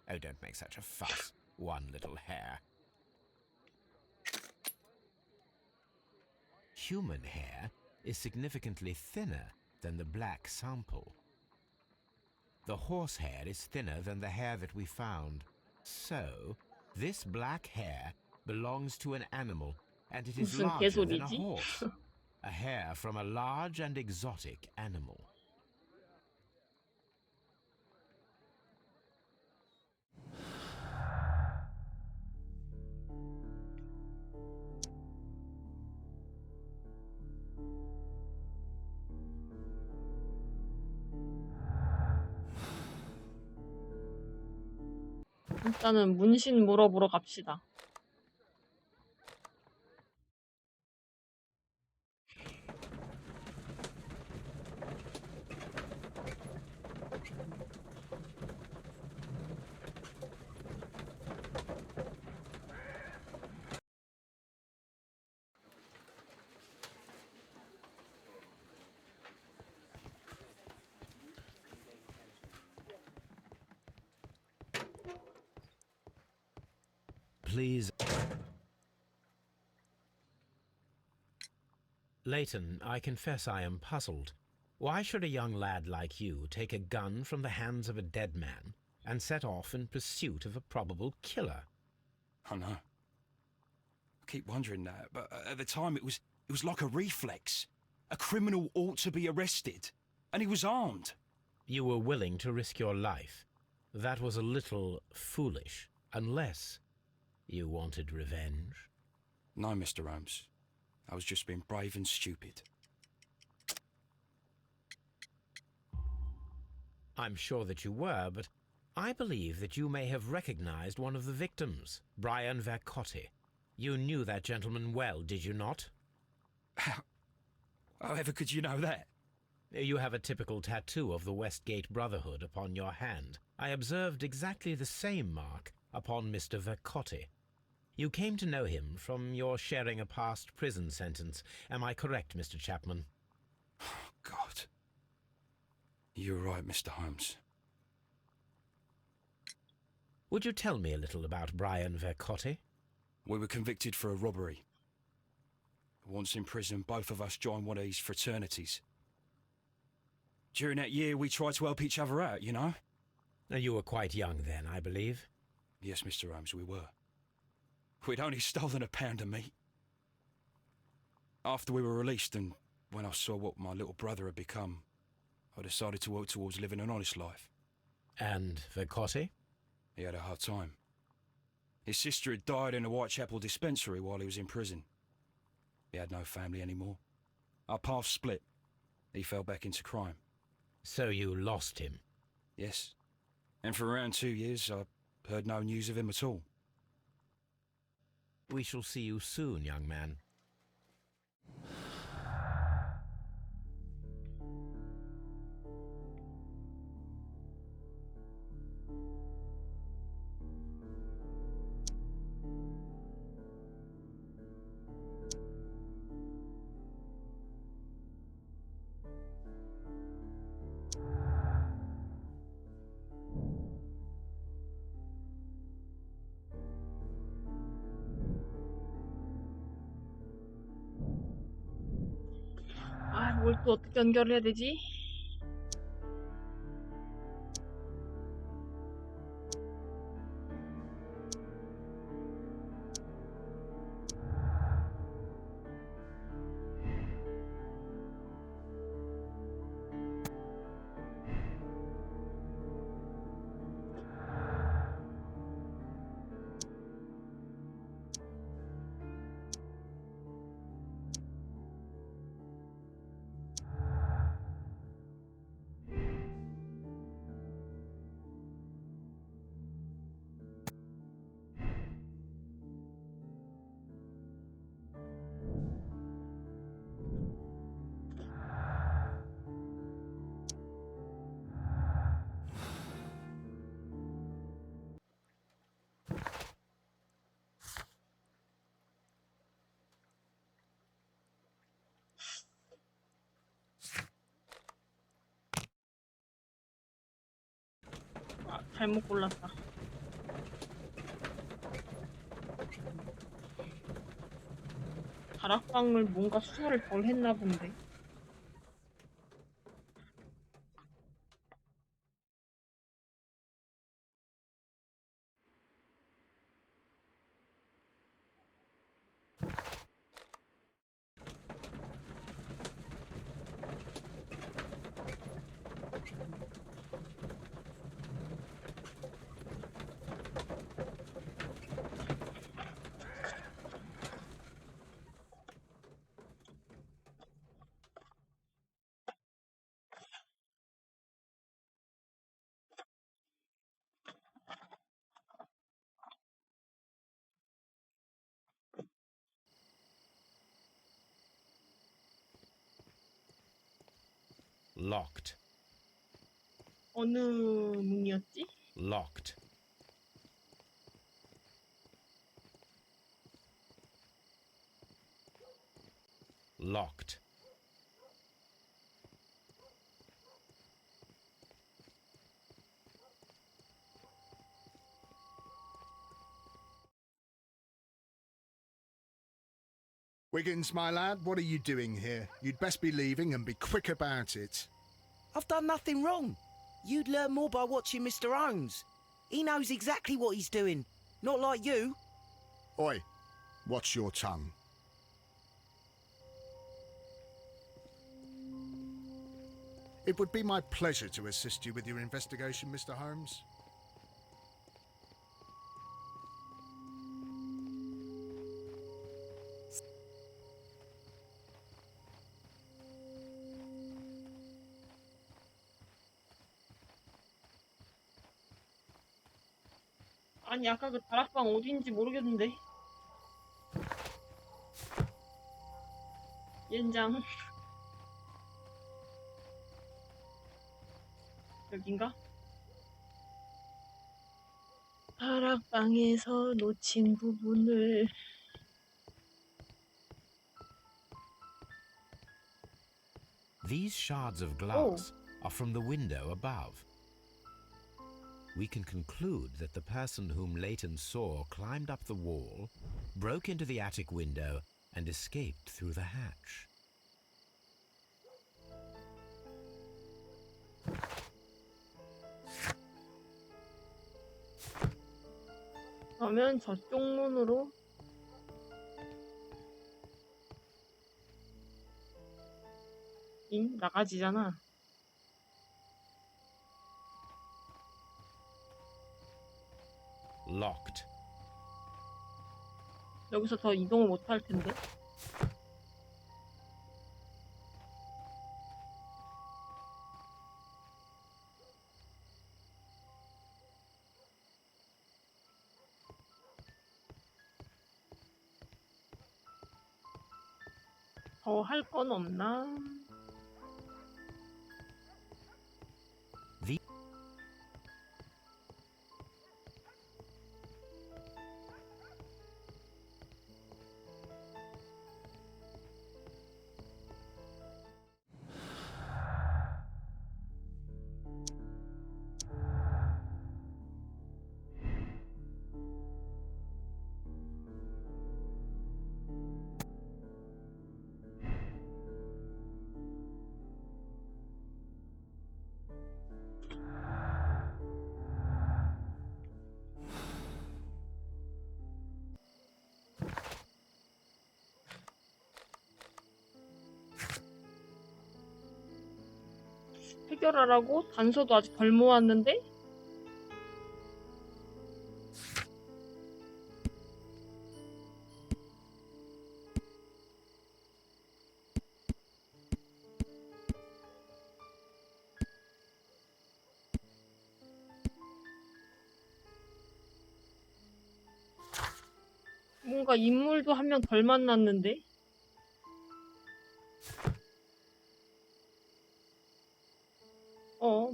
Oh, don't make such a fuss. One little hair. Human hair is significantly thinner than the black sample. The horsehair is thinner than the hair that we found. So, this black hair belongs to an animal, and it is 무슨 larger than a 개소리지? horse. A hair from a large and exotic animal. 일단은 문신 물어보러 갑시다. Please. Leighton, I confess I am puzzled. Why should a young lad like you take a gun from the hands of a dead man and set off in pursuit of a probable killer? I know. I keep wondering that, but at the time it was like a reflex. A criminal ought to be arrested, and he was armed. You were willing to risk your life. That was a little foolish, unless you wanted revenge. No, Mr. Holmes. I was just being brave and stupid. I'm sure that you were, but I believe that you may have recognized one of the victims, Brian Vercotti. You knew that gentleman well, did you not? However could you know that? You have a typical tattoo of the Westgate Brotherhood upon your hand. I observed exactly the same mark upon Mr. Vercotti. You came to know him from your sharing a past prison sentence. Am I correct, Mr. Chapman? Oh, God. You're right, Mr. Holmes. Would you tell me a little about Brian Vercotti? We were convicted for a robbery. Once in prison, both of us joined one of these fraternities. During that year, we tried to help each other out, you know? You were quite young then, I believe. Yes, Mr. Holmes, we were. We'd only stolen a pound of meat. After we were released, and when I saw what my little brother had become, I decided to work towards living an honest life. And Vercotti? He had a hard time. His sister had died in a Whitechapel dispensary while he was in prison. He had no family anymore. Our paths split. He fell back into crime. So you lost him? Yes. And for around 2 years, I heard no news of him at all. We shall see you soon, young man. 아, 뭘 또 어떻게 연결을 해야 되지? 아, 잘못 골랐다. 다락방을 뭔가 수사를 덜 했나 본데. Locked. 어느 문이었지? Locked. Locked. Wiggins, my lad, what are you doing here? You'd best be leaving and be quick about it. I've done nothing wrong. You'd learn more by watching Mr. Holmes. He knows exactly what he's doing. Not like you. Oi, watch your tongue. It would be my pleasure to assist you with your investigation, Mr. Holmes. 아니 아까 그 다락방 어딘지 모르겠는데. 옌장. 여긴가? 다락방에서 놓친 부분을. These shards of glass are from the window above. We can conclude that the person whom Leighton saw climbed up the wall, broke into the attic window, and escaped through the hatch. 그러면 저쪽 문으로 나가지잖아. Locked. 여기서 더 이동을 못 할 텐데. 더 할 건 없나? The 해결하라고? 단서도 아직 덜 모았는데? 뭔가 인물도 한 명 덜 만났는데?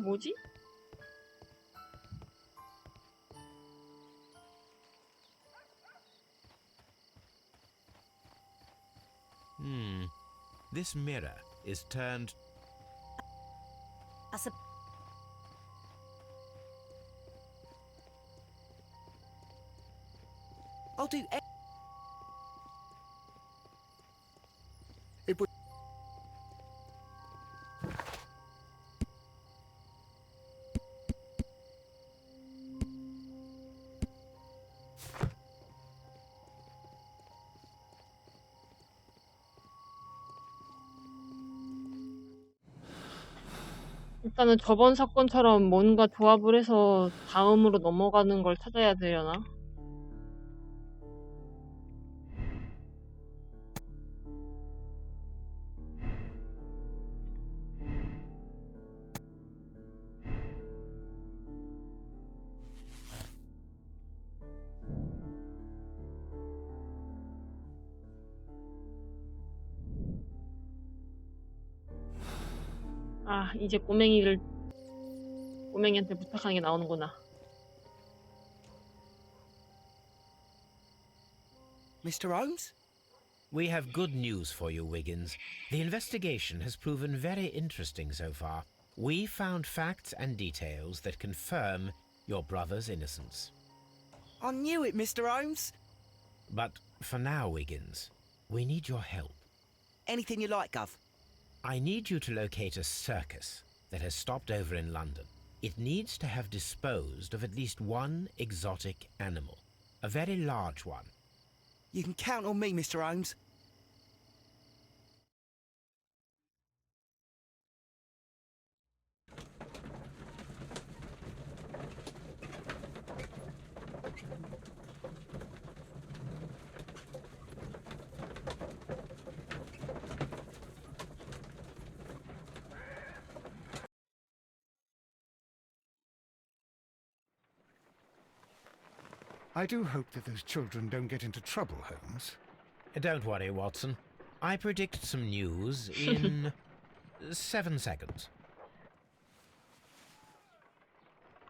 뭐지? This mirror is turned. I'll do. It would. 일단은 저번 사건처럼 뭔가 조합을 해서 다음으로 넘어가는 걸 찾아야 되려나? 아, 아, 이제 꼬맹이한테 부탁하는 게 나오는구나. Mr. Holmes? We have good news for you, Wiggins. The investigation has proven very interesting so far. We found facts and details that confirm your brother's innocence. I knew it, Mr. Holmes. But for now, Wiggins, we need your help. Anything you like, Gov. I need you to locate a circus that has stopped over in London. It needs to have disposed of at least one exotic animal, a very large one. You can count on me, Mr. Holmes. I do hope that those children don't get into trouble, Holmes. Don't worry, Watson. I predict some news in 7 seconds.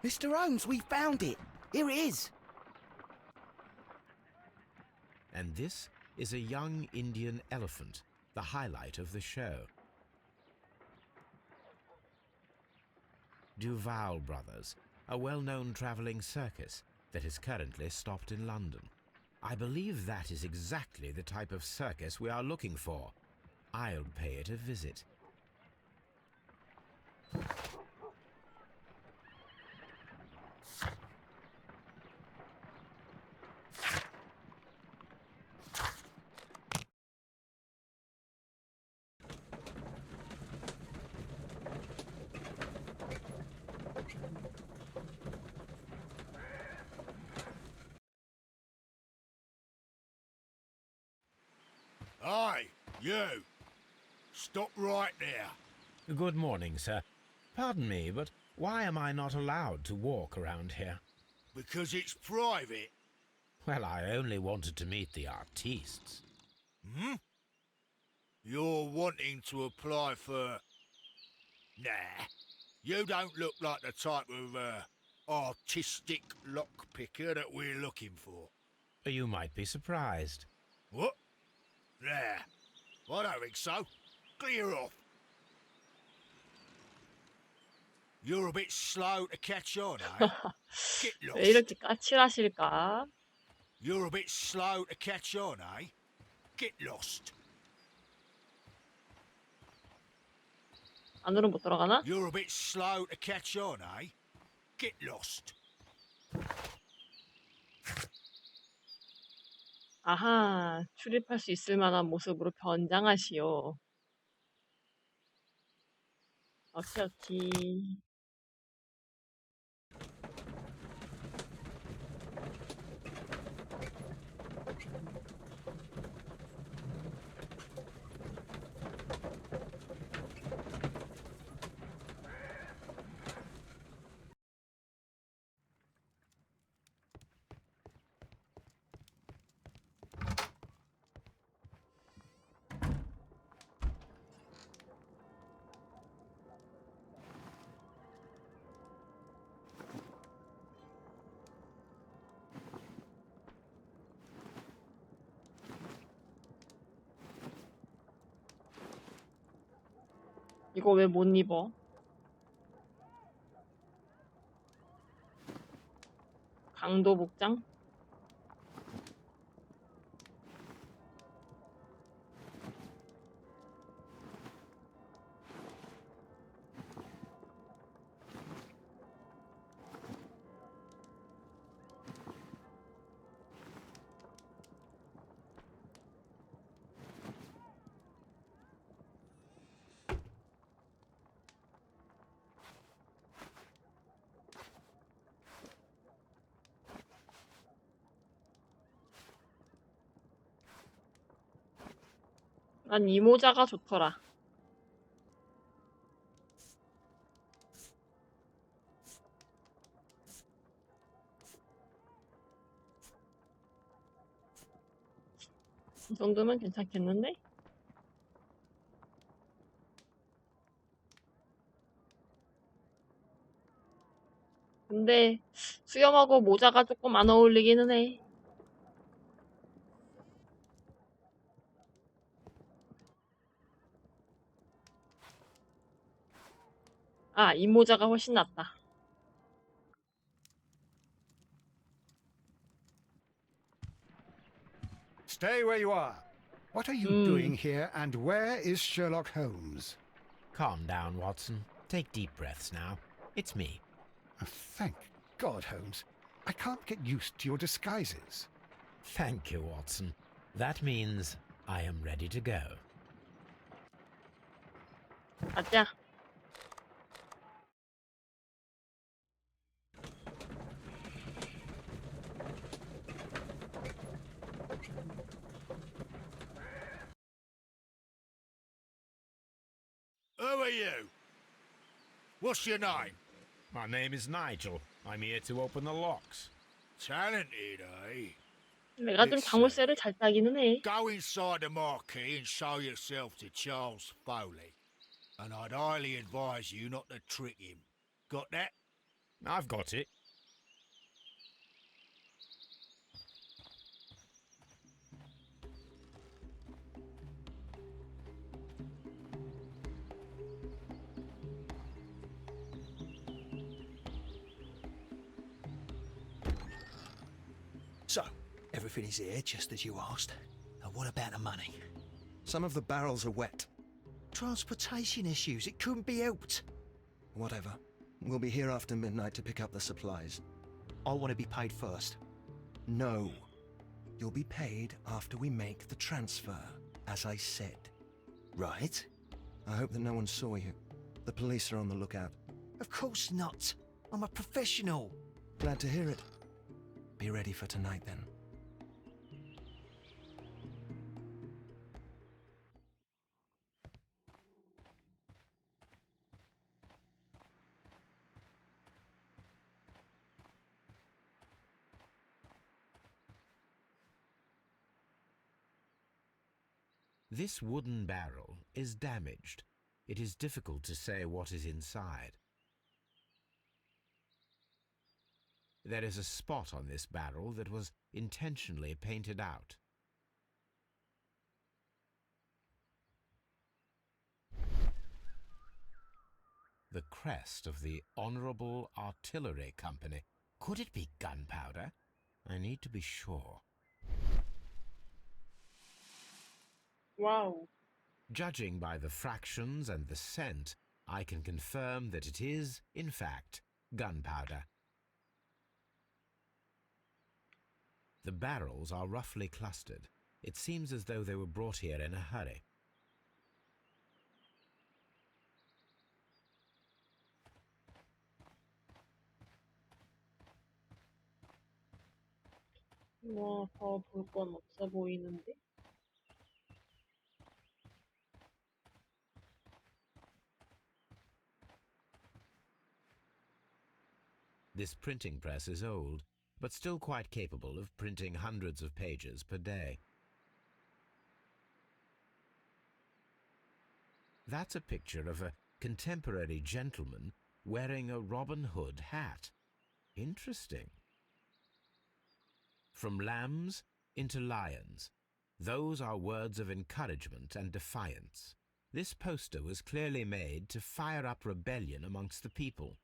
Mr. Holmes, we found it. Here it is. And this is a young Indian elephant, the highlight of the show. Duval Brothers, a well-known travelling circus that is currently stopped in London. I believe that is exactly the type of circus we are looking for. I'll pay it a visit. Aye, you! Stop right there. Good morning, sir. Pardon me, but why am I not allowed to walk around here? Because it's private. Well, I only wanted to meet the artistes. Hmm? You're wanting to apply for... Nah, you don't look like the type of, artistic lockpicker that we're looking for. You might be surprised. What? Nah, I don't think so. Clear off. You're a bit slow to catch on, eh? Get 왜 lost. 이렇게 까칠하실까? You're a bit slow to catch on, eh? Get lost. 안으로 못 들어가나? You're a bit slow to catch on, eh? Get lost. 아하, 출입할 수 있을 만한 모습으로 변장하시오. 오케이, 오케이. 이거 왜 못 입어? 강도 복장? 난 이 모자가 좋더라. 이 정도면 괜찮겠는데? 근데 수염하고 모자가 조금 안 어울리기는 해. 아, 이 모자가 훨씬 낫다. Stay where you are. What are you doing here, and where is Sherlock Holmes? Calm down, Watson. Take deep breaths now. It's me. Thank God, Holmes. I can't get used to your disguises. Thank you, Watson. That means I am ready to go. 가자. Who are you? What's your name? My name is Nigel. I'm here to open the locks. Talented, eh? 내가 좀 자물쇠를 잘 따기는 해. Go inside the marquee and show yourself to Charles Foley. And I'd highly advise you not to trick him. Got that? I've got it. So, everything is here just as you asked. And what about the money? Some of the barrels are wet. Transportation issues, it couldn't be helped. Whatever. We'll be here after midnight to pick up the supplies. I want to be paid first. No. You'll be paid after we make the transfer, as I said. Right? I hope that no one saw you. The police are on the lookout. Of course not. I'm a professional. Glad to hear it. Be ready for tonight, then. This wooden barrel is damaged. It is difficult to say what is inside. There is a spot on this barrel that was intentionally painted out. The crest of the Honourable Artillery Company. Could it be gunpowder? I need to be sure. 와우. Judging by the fractions and the scent, I can confirm that it is, in fact, gunpowder. The barrels are roughly clustered. It seems as though they were brought here in a hurry. 뭐, 더 볼 건 없어 보이는데? This printing press is old, but still quite capable of printing hundreds of pages per day. That's a picture of a contemporary gentleman wearing a Robin Hood hat. Interesting. From lambs into lions. Those are words of encouragement and defiance. This poster was clearly made to fire up rebellion amongst the people.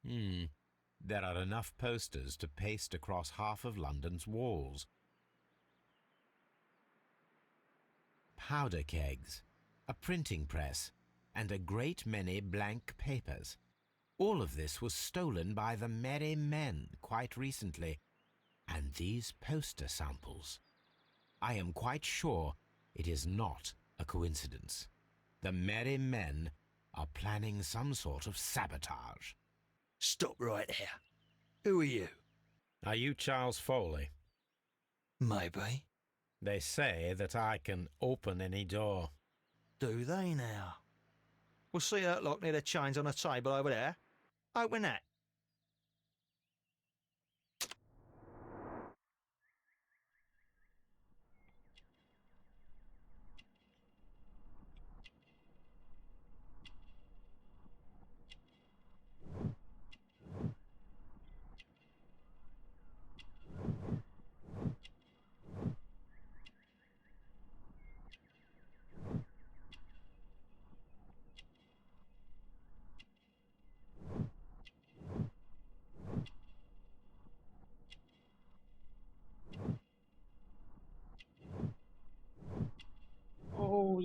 There are enough posters to paste across half of London's walls. Powder kegs, a printing press, and a great many blank papers. All of this was stolen by the Merry Men quite recently. And these poster samples. I am quite sure it is not a coincidence. The Merry Men are planning some sort of sabotage. Stop right there. Who are you? Are you Charles Foley? Maybe. They say that I can open any door. Do they now? We'll see that lock near the chains on the table over there. Open that.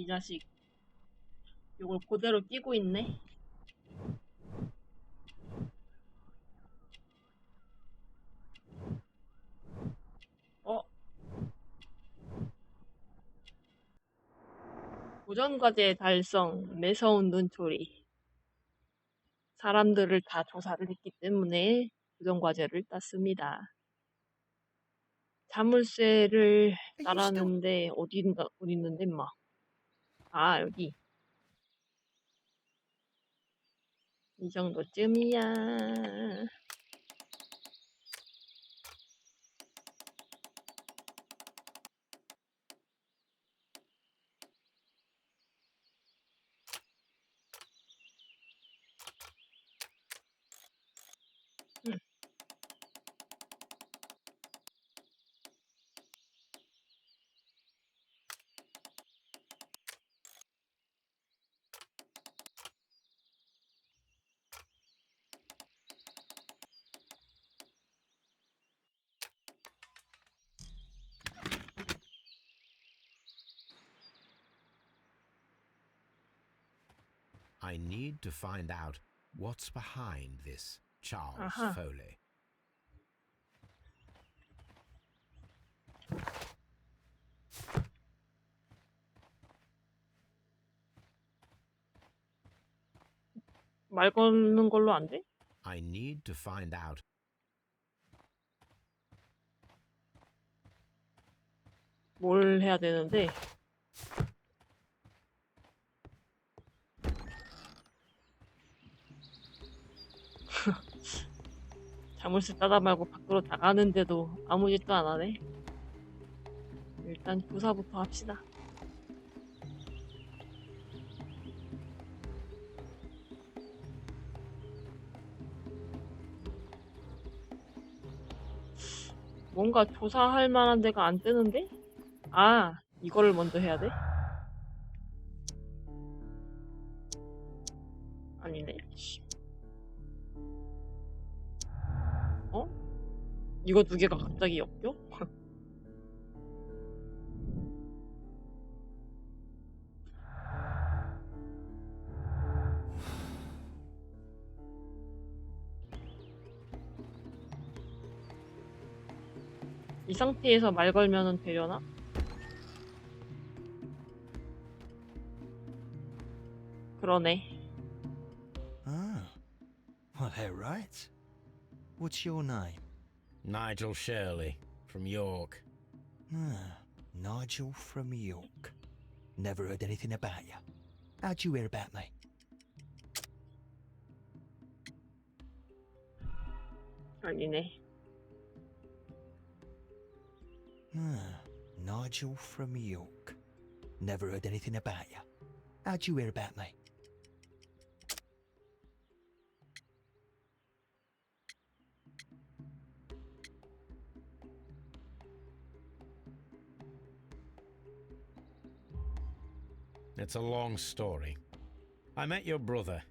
이 자식. 이걸 그대로 끼고 있네. 어? 도전과제 달성, 매서운 눈초리. 사람들을 다 조사를 했기 때문에 도전과제를 땄습니다. 자물쇠를 따랐는데 어디 있는데 임마. 아 여기. 이 정도쯤이야. I need to find out what's behind this Charles 아하. Foley. 말 거는 걸로 안 돼? I need to find out 뭘 해야 되는데? 자물쇠 따다 말고 밖으로 나가는데도 아무 짓도 안 하네. 일단 조사부터 합시다. 뭔가 조사할 만한 데가 안 뜨는데? 아, 이거를 먼저 해야 돼? 아니네. 어? 이거 두 개가 갑자기 엮여? 이 상태에서 말 걸면은 되려나? 그러네. Ah, well, they're right. What's your name? Nigel Shirley from York. Ah, Nigel from York. Never heard anything about you. How'd you hear about me? 아니네. Ah, Nigel from York. Never heard anything about you. How'd you hear about me? It's a long story. I met your brother,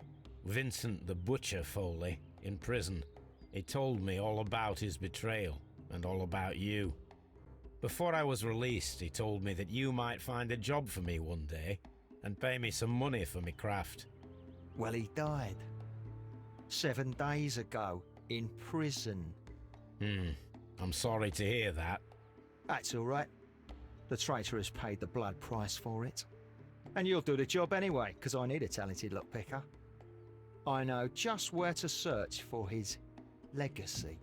Vincent the Butcher Foley, in prison. He told me all about his betrayal and all about you. Before I was released, he told me that you might find a job for me one day and pay me some money for me craft. Well, he died 7 days ago in prison. I'm sorry to hear that. That's all right. The traitor has paid the blood price for it. And you'll do the job anyway, because I need a talented lockpicker. I know just where to search for his legacy.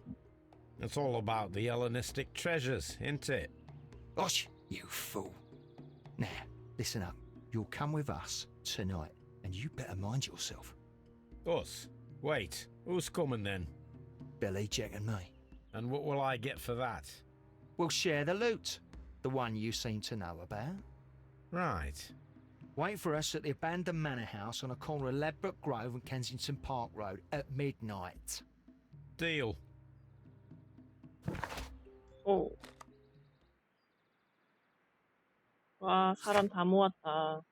It's all about the Hellenistic treasures, isn't it? Osh, you fool. Now, listen up. You'll come with us tonight, and you better mind yourself. Us? Wait, who's coming then? Billy, Jack and me. And what will I get for that? We'll share the loot. The one you seem to know about. Right. Wait for us at the abandoned manor house on the corner of Ladbroke Grove and Kensington Park Road at midnight. Deal. 오. 와, 사람 다 모았다.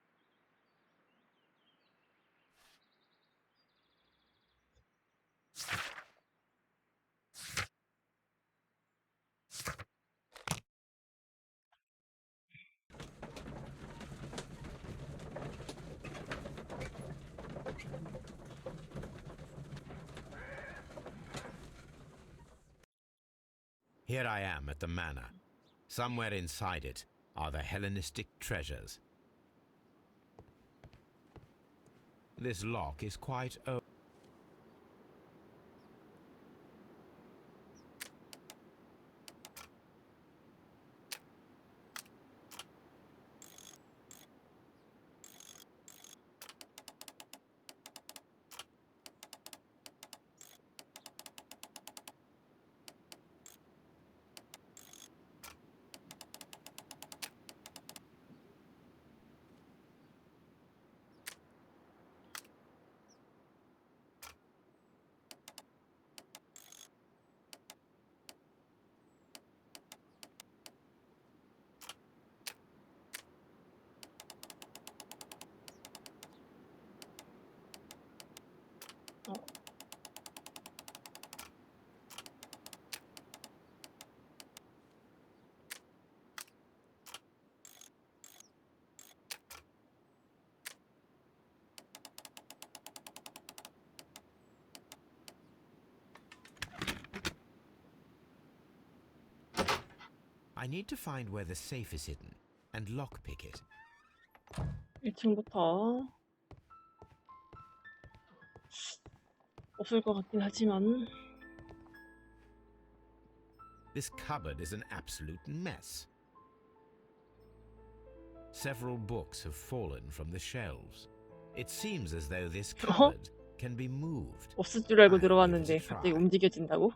Here I am at the manor. Somewhere inside it are the Hellenistic treasures. This lock is quite old. I need to find where the safe is hidden and lockpick it. 1층부터 없을 것 같긴 하지만 This cupboard is an absolute mess. Several books have fallen from the shelves. It seems as though this cupboard can be moved. 없을 줄 알고 I'll give it a 들어왔는데 try. 갑자기 움직여진다고?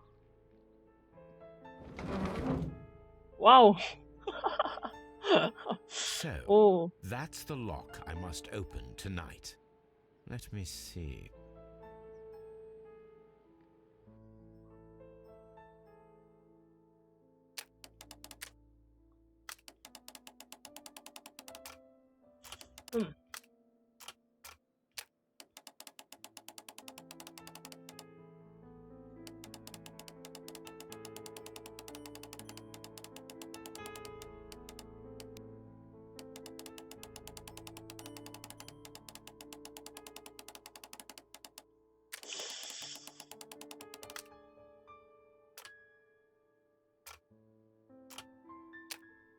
와우. So, 오. that's the lock I must open tonight. Let me see.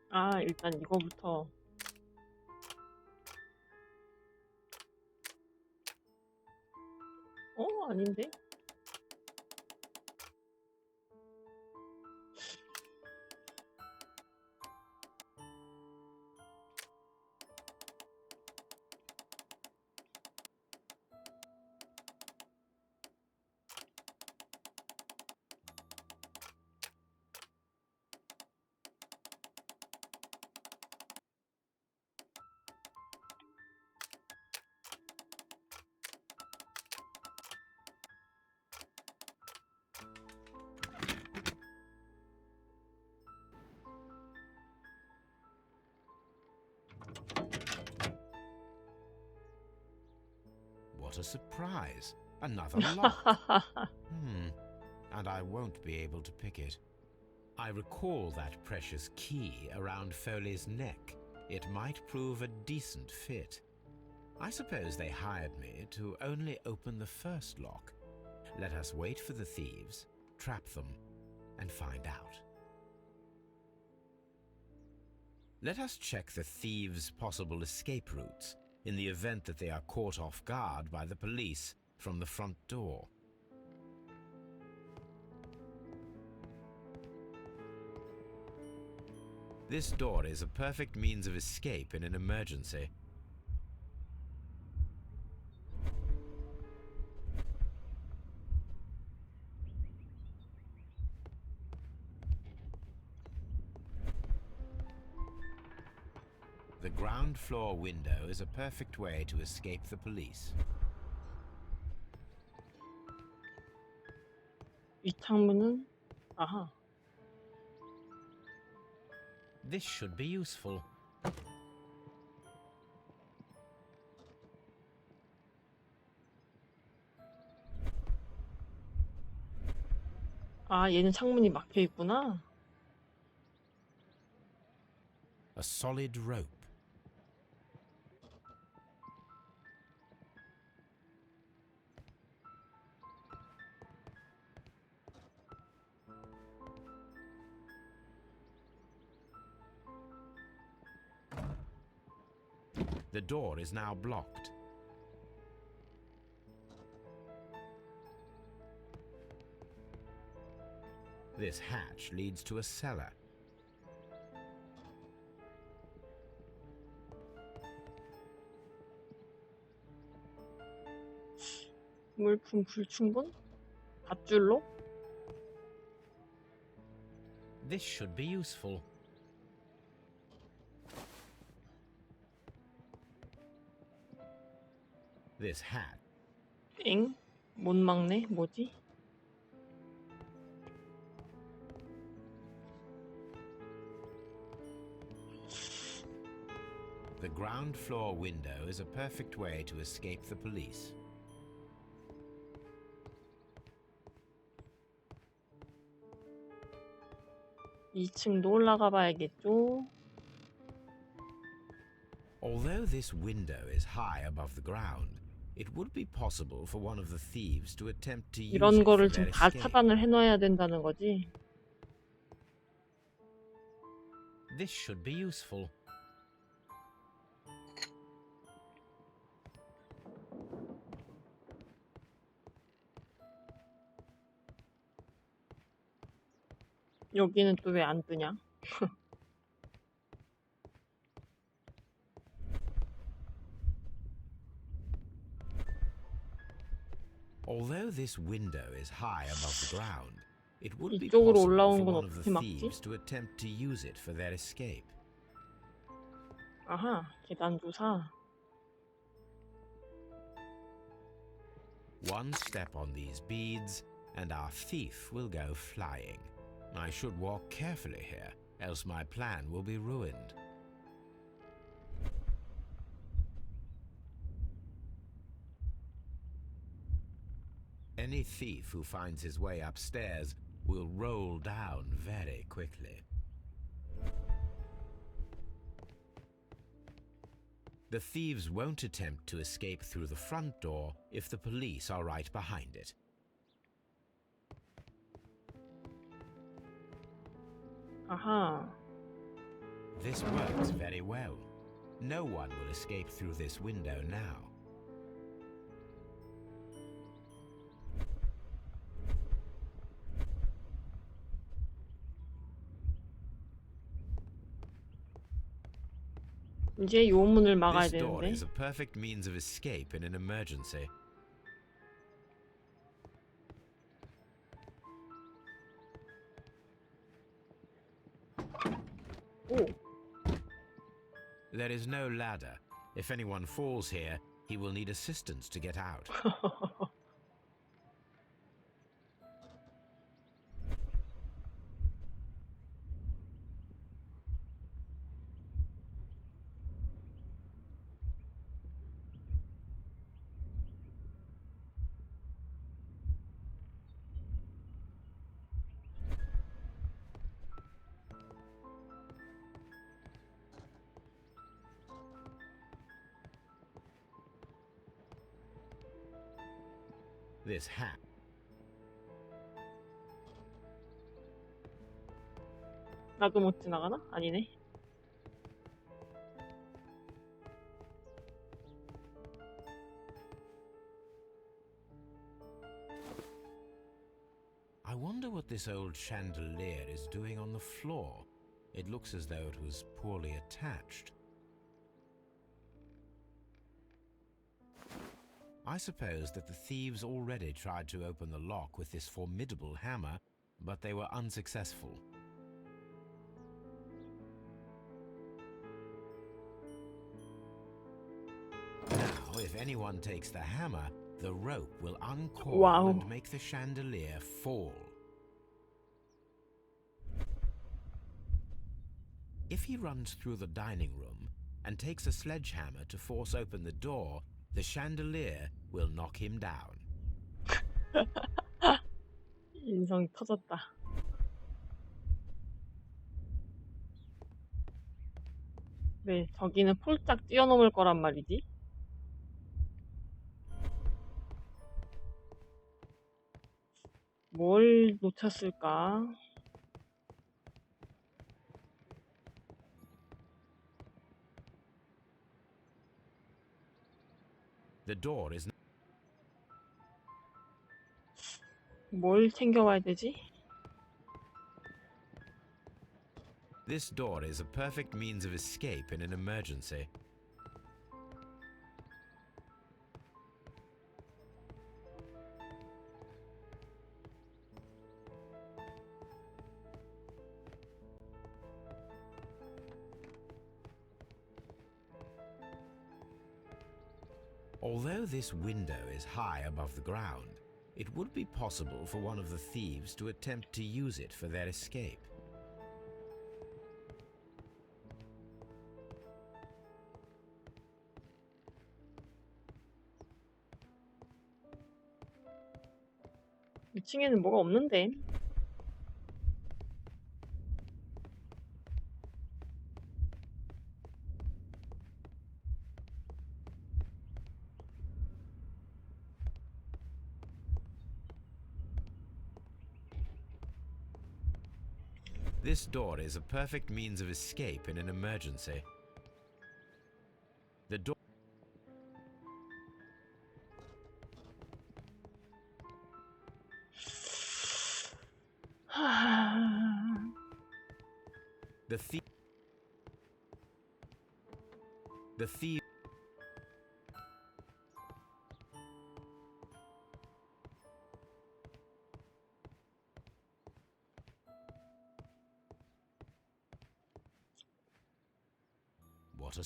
아, 일단 이거부터. 아닌데? What a surprise. Another lock. And I won't be able to pick it. I recall that precious key around Foley's neck. It might prove a decent fit. I suppose they hired me to only open the first lock. Let us wait for the thieves, trap them, and find out. Let us check the thieves' possible escape routes in the event that they are caught off guard by the police from the front door. This door is a perfect means of escape in an emergency. The ground floor window is a perfect way to escape the police. 이 창문은 아하. This should be useful. 아, 얘는 창문이 막혀 있구나. A solid rope. The door is now blocked. This hatch leads to a cellar. 물품 불충분? 밧줄로? This should be useful. This hat. 엥? 못 막네? 뭐지? The ground floor window is a perfect way to escape the police. 이 2층도 올라가 봐야겠죠? Although this window is high above the ground, it would be possible for one of the thieves to attempt to use 이런 it for 거를 their 지금 다 escape. 차단을 해놔야 된다는 거지? This should be useful. 여기는 또 왜 안 뜨냐? Although this window is high above the ground, it would be 이쪽으로 possible 올라온 for 건 one of the 어떻게 막지? thieves to attempt to use it for their escape. 아하, 계단 조사. One step on these beads, and our thief will go flying. I should walk carefully here, else my plan will be ruined. Any thief who finds his way upstairs will roll down very quickly. The thieves won't attempt to escape through the front door if the police are right behind it. 아하. This works very well. No one will escape through this window now. 이제 요 문을 막아야 This door 되는데. is a perfect means of escape in an emergency. 오. There is no ladder. If anyone falls here, he will need assistance to get out. This hat. 나도 못 지나가나? 아니네. I wonder what this old chandelier is doing on the floor. It looks as though it was poorly attached. I suppose that the thieves already tried to open the lock with this formidable hammer, but they were unsuccessful. Now, if anyone takes the hammer, the rope will uncoil Wow. and make the chandelier fall. If he runs through the dining room and takes a sledgehammer to force open the door, the chandelier will knock him down. 인성이 터졌다. 네, 저기는 폴짝 뛰어넘을 거란 말이지. 뭘 놓쳤을까? The door is 뭘 챙겨와야 되지? This door is a perfect means of escape in an emergency. Although this window is high above the ground, it would be possible for one of the thieves to attempt to use it for their escape. 이 층에는 뭐가 없는데. This door is a perfect means of escape in an emergency. The door The thief What a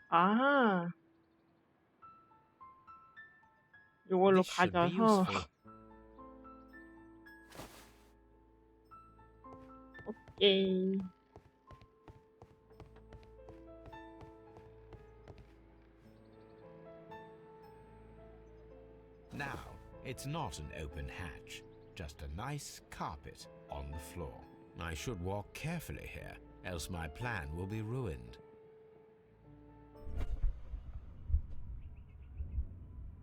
아. 요걸로 This should be 가져서 useful. 오케이. Now, it's not an open hatch, just a nice carpet on the floor. I should walk carefully here, else my plan will be ruined.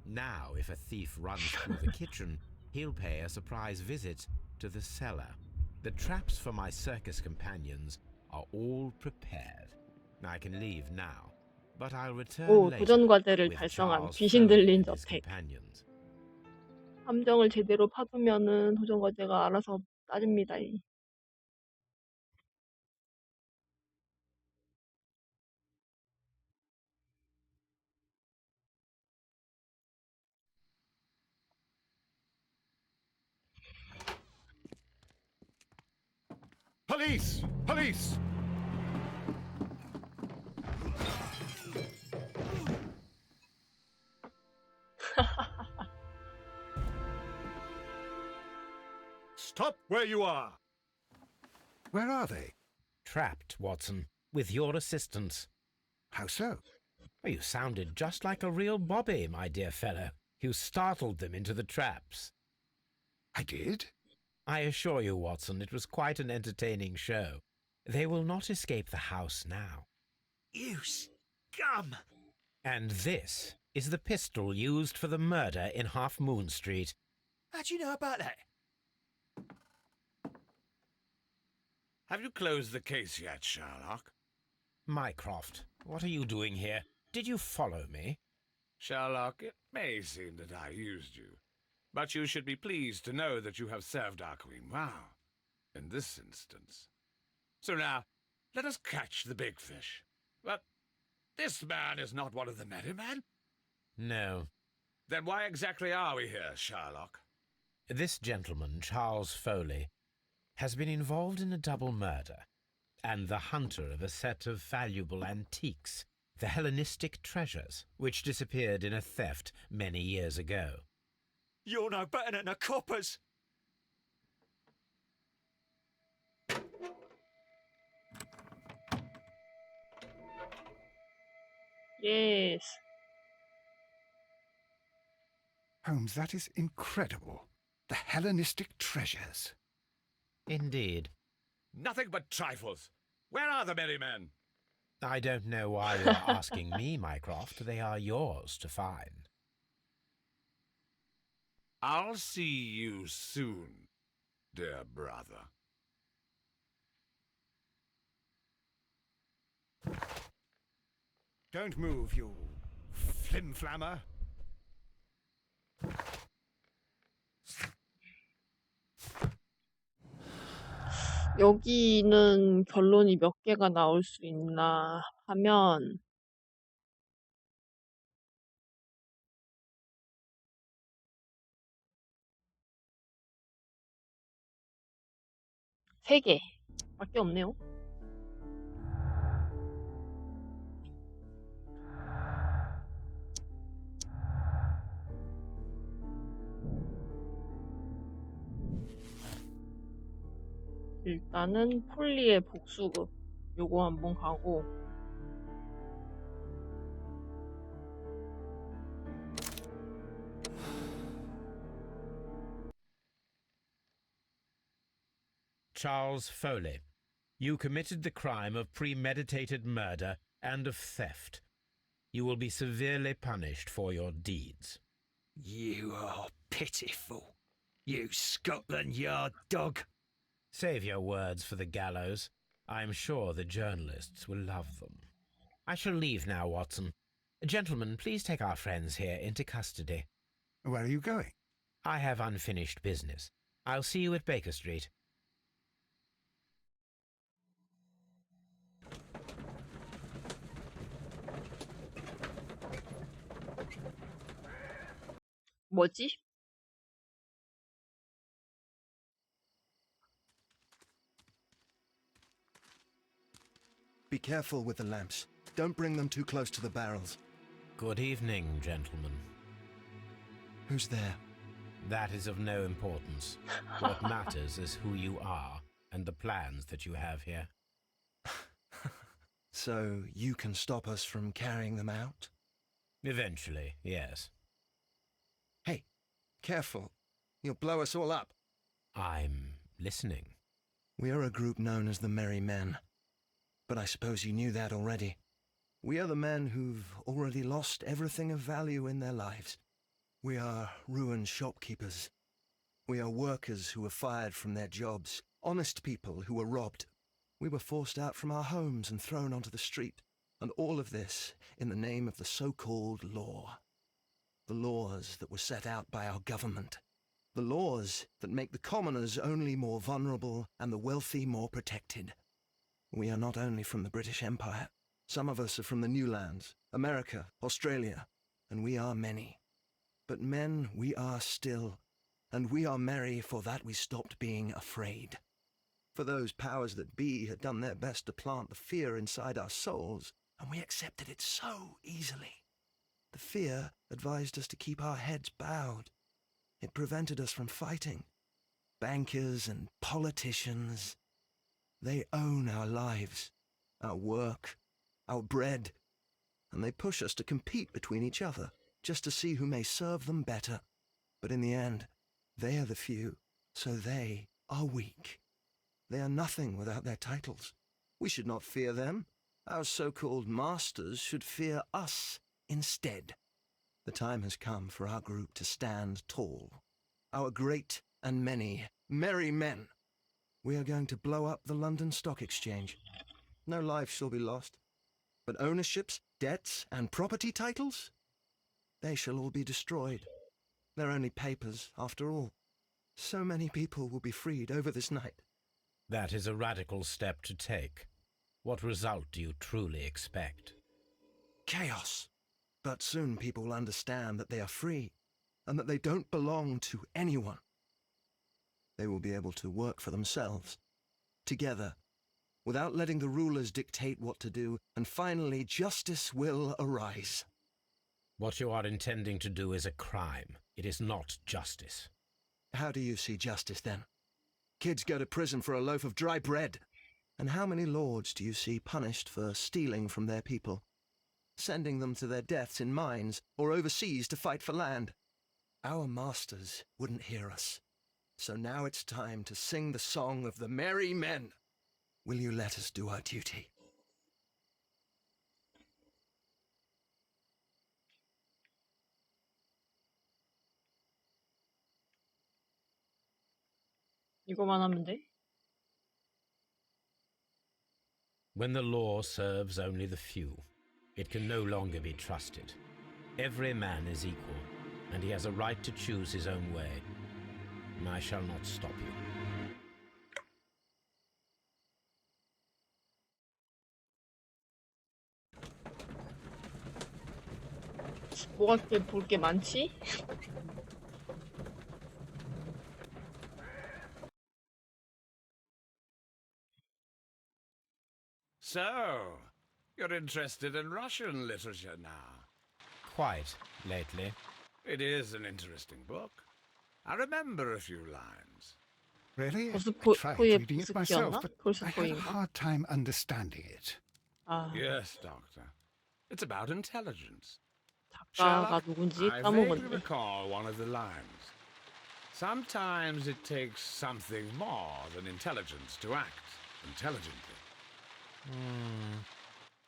Now, if a thief runs through the kitchen, he'll pay a surprise visit to the cellar. The traps for my circus companions are all prepared. I can leave now, but I'll return 오, later 도전 과제를 with 달성한 Charles 귀신 Foley 들린 and his 저택. companions. 함정을 제대로 파두면은 도전 과제가 알아서 따집니다. Police! Police! Stop where you are! Where are they? Trapped, Watson, with your assistance. How so? You sounded just like a real Bobby, my dear fellow. You startled them into the traps. I did? I assure you, Watson, it was quite an entertaining show. They will not escape the house now. You scum! And this is the pistol used for the murder in Half Moon Street. How'd you know about that? Have you closed the case yet, Sherlock? Mycroft, what are you doing here? Did you follow me? Sherlock, it may seem that I used you, but you should be pleased to know that you have served our queen well, in this instance. So now, let us catch the big fish. But this man is not one of the merry men? No. Then why exactly are we here, Sherlock? This gentleman, Charles Foley, has been involved in a double murder, and the hunter of a set of valuable antiques, the Hellenistic treasures, which disappeared in a theft many years ago. You're no better than the coppers! Yes. Holmes, that is incredible. The Hellenistic treasures. Indeed. Nothing but trifles. Where are the merry men? I don't know why you're asking me, Mycroft. They are yours to find. I'll see you soon, dear brother. Don't move, you flimflammer. 여기는 결론이 몇 개가 나올 수 있나 하면 세 개밖에 없네요. 일단은 폴리의 복수극 요거 한번 가고 Charles Foley, you committed the crime of premeditated murder and of theft. You will be severely punished for your deeds. You are pitiful, you Scotland Yard dog. Save your words for the gallows. I am sure the journalists will love them. I shall leave now, Watson. Gentlemen, please take our friends here into custody. Where are you going? I have unfinished business. I'll see you at Baker Street. 뭐지? Be careful with the lamps. Don't bring them too close to the barrels. Good evening, gentlemen. Who's there? That is of no importance. What matters is who you are and the plans that you have here. So you can stop us from carrying them out? Eventually, yes. Hey, careful. You'll blow us all up. I'm listening. We are a group known as the Merry Men. But I suppose you knew that already. We are the men who've already lost everything of value in their lives. We are ruined shopkeepers. We are workers who were fired from their jobs, honest people who were robbed. We were forced out from our homes and thrown onto the street, and all of this in the name of the so-called law. The laws that were set out by our government. The laws that make the commoners only more vulnerable and the wealthy more protected. We are not only from the British Empire. Some of us are from the New Lands, America, Australia, and we are many. But men we are still, and we are merry for that we stopped being afraid. For those powers that be had done their best to plant the fear inside our souls, and we accepted it so easily. The fear advised us to keep our heads bowed. It prevented us from fighting. Bankers and politicians, they own our lives, our work, our bread, and they push us to compete between each other, just to see who may serve them better. But in the end, they are the few, so they are weak. They are nothing without their titles. We should not fear them. Our so-called masters should fear us instead. The time has come for our group to stand tall. Our great and many merry men. We are going to blow up the London Stock Exchange. No life shall be lost. But ownerships, debts, and property titles? They shall all be destroyed. They're only papers, after all. So many people will be freed over this night. That is a radical step to take. What result do you truly expect? Chaos. But soon people will understand that they are free, and that they don't belong to anyone. They will be able to work for themselves, together, without letting the rulers dictate what to do, and finally justice will arise. What you are intending to do is a crime. It is not justice. How do you see justice, then? Kids go to prison for a loaf of dry bread. And how many lords do you see punished for stealing from their people, sending them to their deaths in mines or overseas to fight for land? Our masters wouldn't hear us. So now it's time to sing the song of the merry men. Will you let us do our duty? 이거만 하면 돼? When the law serves only the few, it can no longer be trusted. Every man is equal, and he has a right to choose his own way. I shall not stop you. 뭐가 그렇게 볼 게 많지? So, you're interested in Russian literature now? Quite, lately. It is an interesting book. I remember a few lines. Really? I 도스토- tried 토이의 reading it myself, 도스토이였나? but I had a 톨스토이인가? hard time understanding it. 아, Yes, Doctor. It's about intelligence. 작가가 Sherlock, 누군지 I vaguely 까먹었네. recall one of the lines. Sometimes it takes something more than intelligence to act intelligently.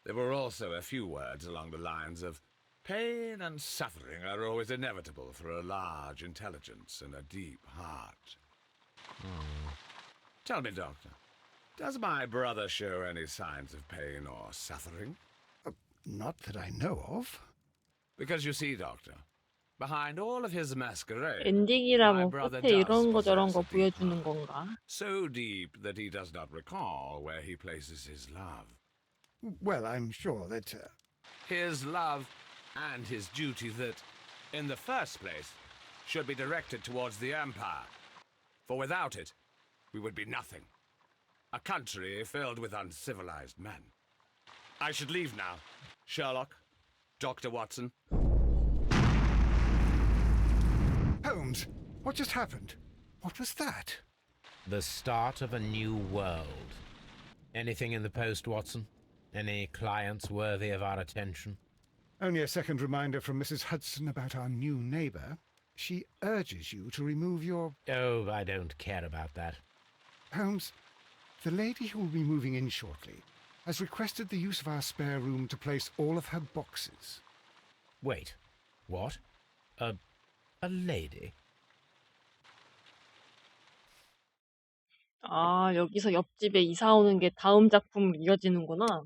There were also a few words along the lines of pain and suffering are always inevitable for a large intelligence and a deep heart. Tell me, Doctor, does my brother show any signs of pain or suffering? Not that I know of. Because you see, Doctor, behind all of his masquerade, 엔딩이라 my 뭐 brother 끝에 does 이런 거 저런 possess 거 a deep 보여주는 heart. 건가? So deep that he does not recall where he places his love. Well, I'm sure that... His love and his duty that, in the first place, should be directed towards the Empire. For without it, we would be nothing. A country filled with uncivilized men. I should leave now. Sherlock, Dr. Watson. Holmes, what just happened? What was that? The start of a new world. Anything in the post, Watson? Any clients worthy of our attention? Only a second reminder from Mrs. Hudson about our new neighbour. She urges you to remove your... Oh, I don't care about that. Holmes, the lady who will be moving in shortly has requested the use of our spare room to place all of her boxes. Wait, what? A lady? 아, 여기서 옆집에 이사 오는 게 다음 작품 이어지는구나.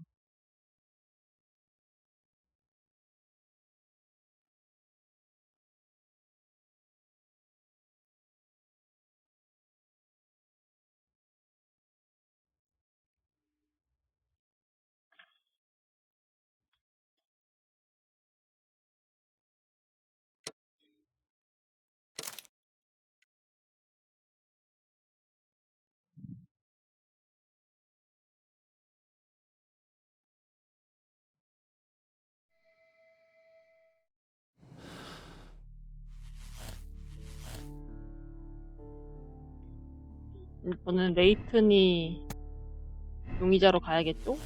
이번엔 레이튼이 용의자로 가야겠죠?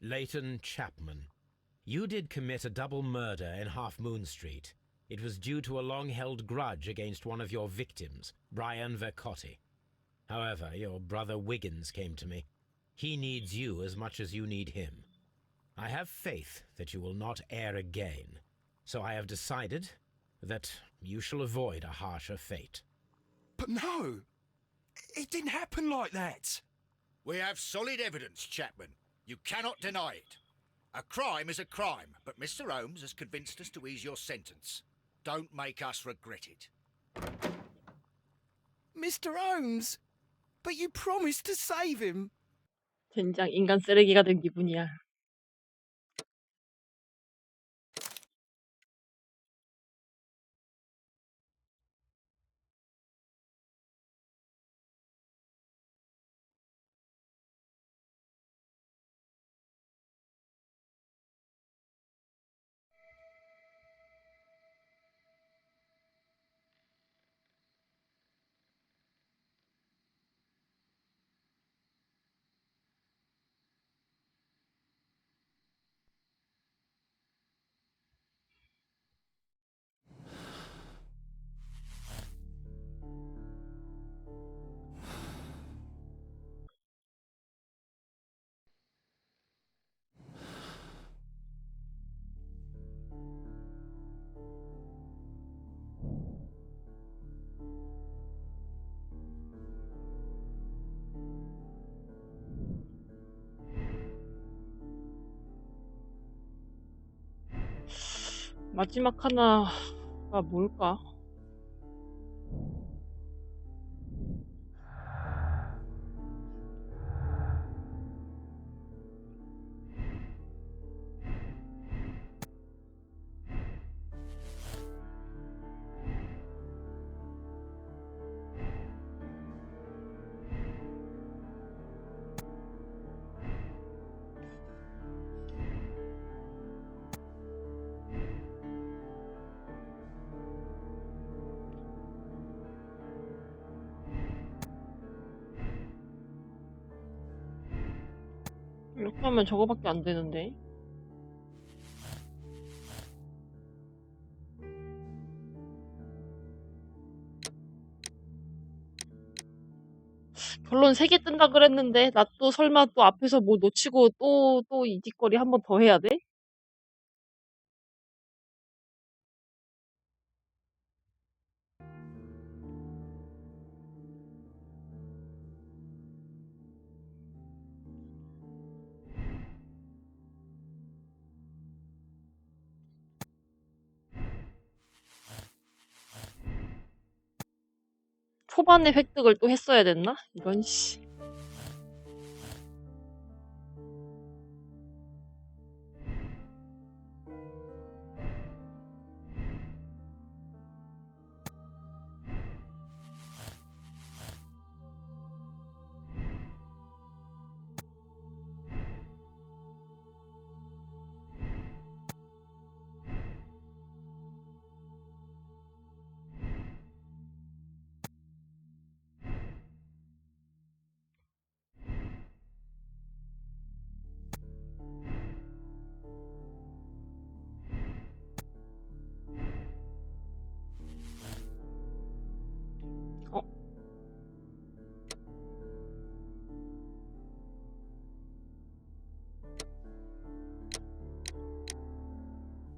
Leighton Chapman, you did commit a double murder in Half Moon Street. It was due to a long-held grudge against one of your victims, Brian Vercotti. However, your brother Wiggins came to me. He needs you as much as you need him. I have faith that you will not err again, so I have decided that you shall avoid a harsher fate. But no! It didn't happen like that! We have solid evidence, Chapman. You cannot deny it. A crime is a crime, but Mr. Holmes has convinced us to ease your sentence. Don't make us regret it. Mr. Holmes! But you promised to save him! 젠장 인간 쓰레기가 된 기분이야. 마지막 하나가 뭘까? 이렇게 하면 저거밖에 안 되는데. 결론 3개 뜬다 그랬는데 나 또 설마 또 앞에서 뭐 놓치고 또 이 뒷거리 한 번 더 해야 돼? 초반에 획득을 또 했어야 됐나? 이런 씨. 어?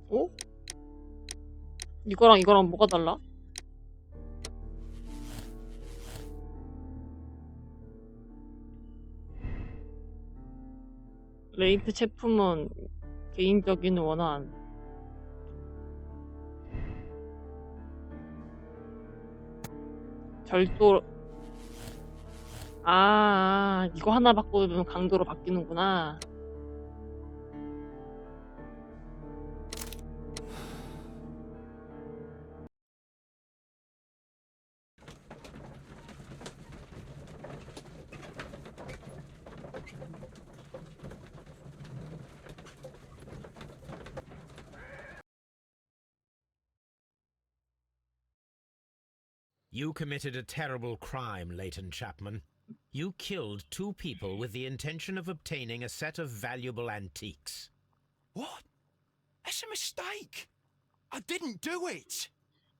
어? 이거랑 뭐가 달라? 레이트 제품은 개인적인 원한. 절도. 이거 하나 바꾸면 강도로 바뀌는구나. You committed a terrible crime, Leighton Chapman. You killed 2 people with the intention of obtaining a set of valuable antiques. What? That's a mistake. I didn't do it.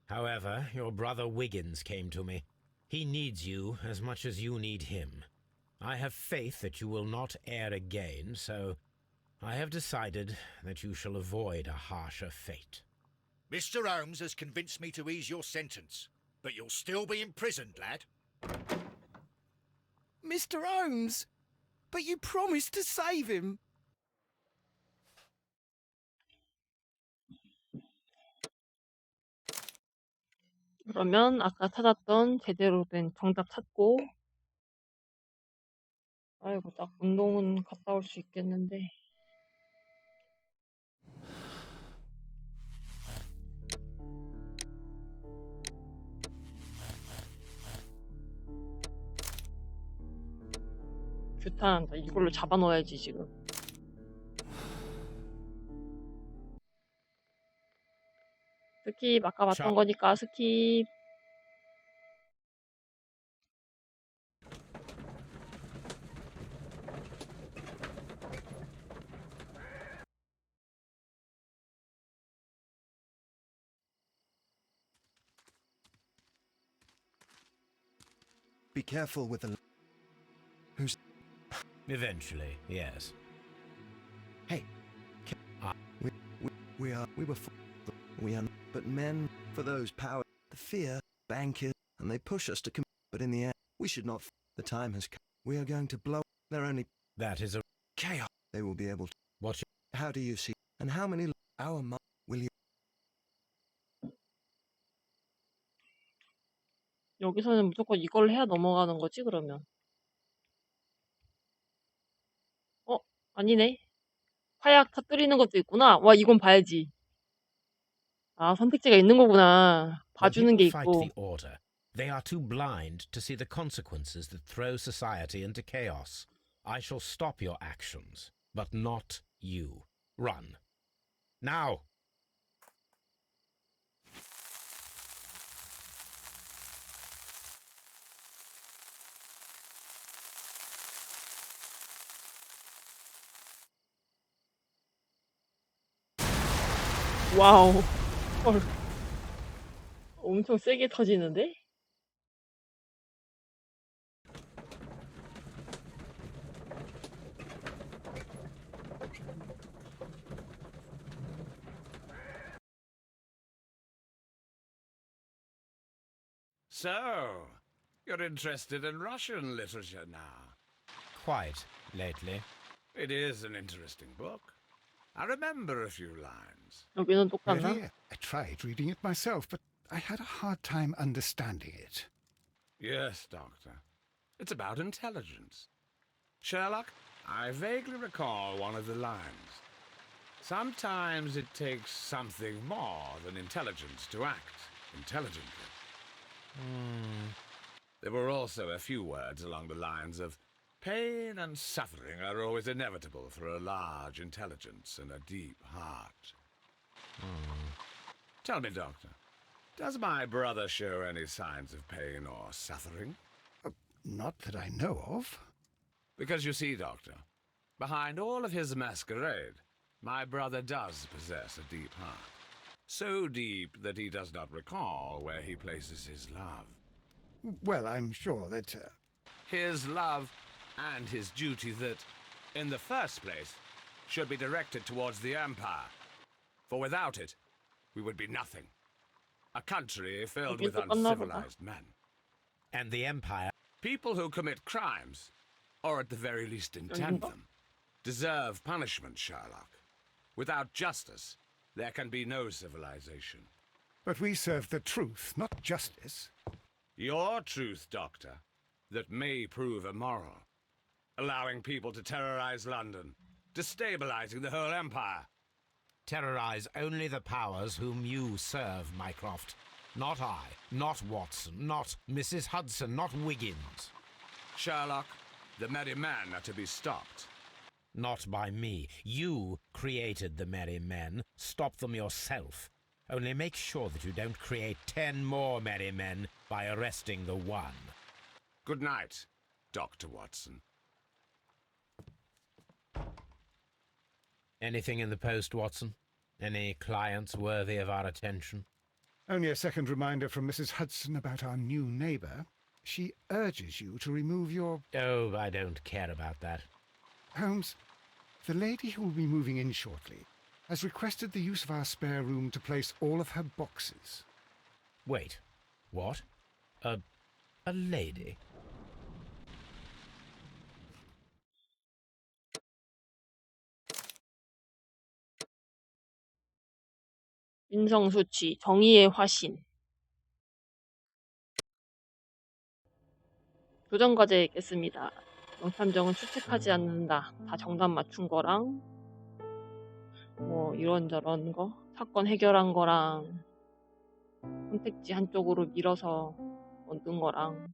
However, your brother Wiggins came to me. He needs you as much as you need him. I have faith that you will not err again, so I have decided that you shall avoid a harsher fate. Mr. Holmes has convinced me to ease your sentence, but you'll still be imprisoned, lad. Mr. Holmes, but you promised to save him. 그러면 아까 찾았던 제대로 된 정답 찾고, 아이고 딱 운동은 갔다 올 수 있겠는데. 규탄한다. 이걸로 잡아넣어야지 지금. 스킵. 아까 봤던 거니까 스킵. Be careful with the... Who's... Eventually, yes. Hey, we are, but men for those power, the fear, bankers, and they push us to commit. But in the end, we should not. The time has come. We are going to blow. They're only. That is a Chaos. They will be able to. What? How do you see? And how many? Our will you? 여기서는 무조건 이걸 해야 넘어가는 거지, 그러면. 어? 아니네. 화약 터뜨리는 것도 있구나. 와, 이건 봐야지. 아, 선택지가 있는 거구나. When 봐주는 people 게 fight 있고. the Order, they are too blind to see the consequences that throw society into chaos. I shall stop your actions, but not you. Run. Now! 와우. 헐. 엄청 세게 터지는데? So, you're interested in Russian literature now? Quite lately. It is an interesting book. I remember a few lines. 여기는 똑같나? Really? I tried reading it myself, but I had a hard time understanding it. Yes, Doctor. It's about intelligence. Sherlock, I vaguely recall one of the lines. Sometimes it takes something more than intelligence to act intelligently. There were also a few words along the lines of pain and suffering are always inevitable for a large intelligence and a deep heart. Tell me, Doctor, does my brother show any signs of pain or suffering? Not that I know of. Because you see, Doctor, behind all of his masquerade, my brother does possess a deep heart. So deep that he does not recall where he places his love. Well, I'm sure that... His love and his duty that, in the first place, should be directed towards the Empire. For without it, we would be nothing. A country filled with uncivilized men. And the Empire? People who commit crimes, or at the very least intend them, deserve punishment, Sherlock. Without justice, there can be no civilization. But we serve the truth, not justice. Your truth, Doctor, that may prove immoral. Allowing people to terrorize London, destabilizing the whole empire. Terrorize only the powers whom you serve, Mycroft. Not I, not Watson, not Mrs. Hudson, not Wiggins. Sherlock, the merry men are to be stopped. Not by me. You created the merry men. Stop them yourself. Only make sure that you don't create 10 more merry men by arresting the one. Good night, Dr. Watson. Anything in the post, Watson? Any clients worthy of our attention? Only a second reminder from Mrs. Hudson about our new neighbour. She urges you to remove your... Oh, I don't care about that. Holmes, the lady who will be moving in shortly has requested the use of our spare room to place all of her boxes. Wait, what? A lady? 인성수치, 정의의 화신. 교정과제 있겠습니다. 명탐정은 추측하지 않는다. 다 정답 맞춘 거랑 뭐 이런저런 거 사건 해결한 거랑 선택지 한쪽으로 밀어서 얻은 거랑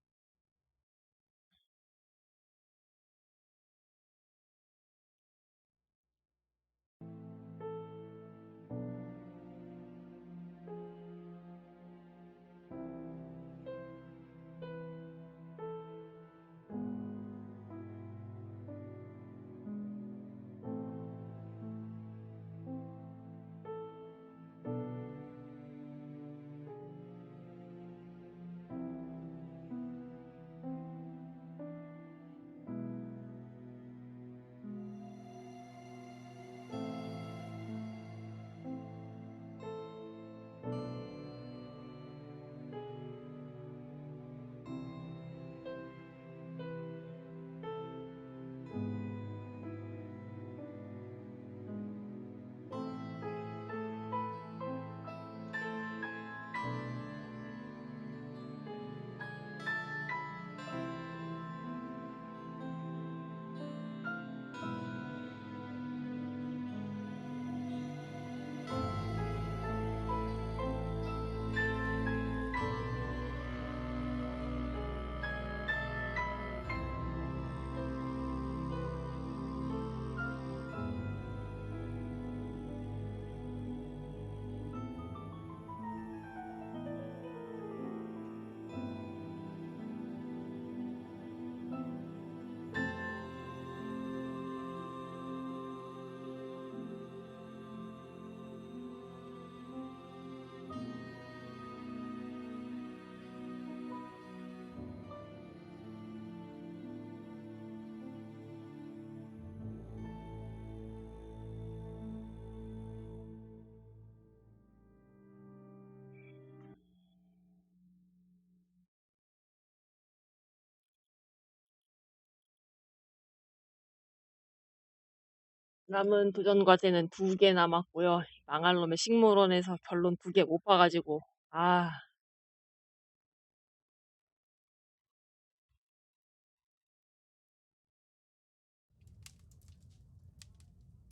남은 도전 과제는 2개 남았고요. 망할 놈의 식물원에서 결론 2개 못 봐가지고 아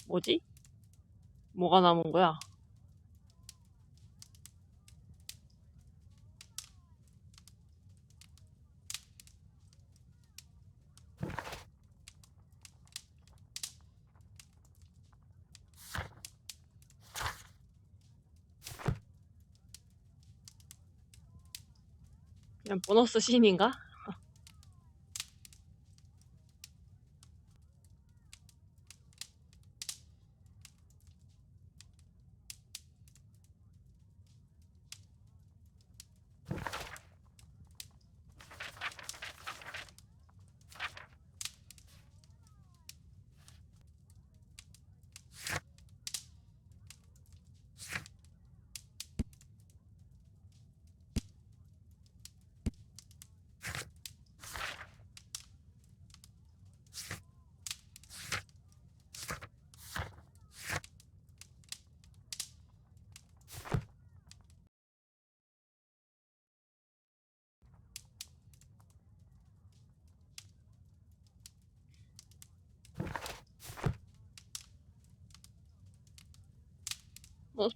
뭐지? 뭐가 남은 거야? 그냥 보너스 씬인가?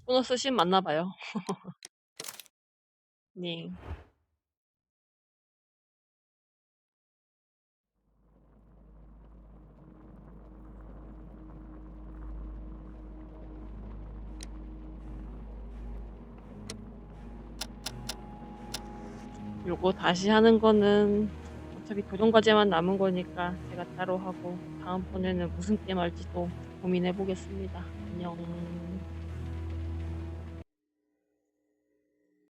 보너스 씬 맞나봐요. 네. 요거 다시 하는 거는 어차피 도전 과제만 남은 거니까 제가 따로 하고 다음번에는 무슨 게임 할지 또 고민해 보겠습니다. 안녕.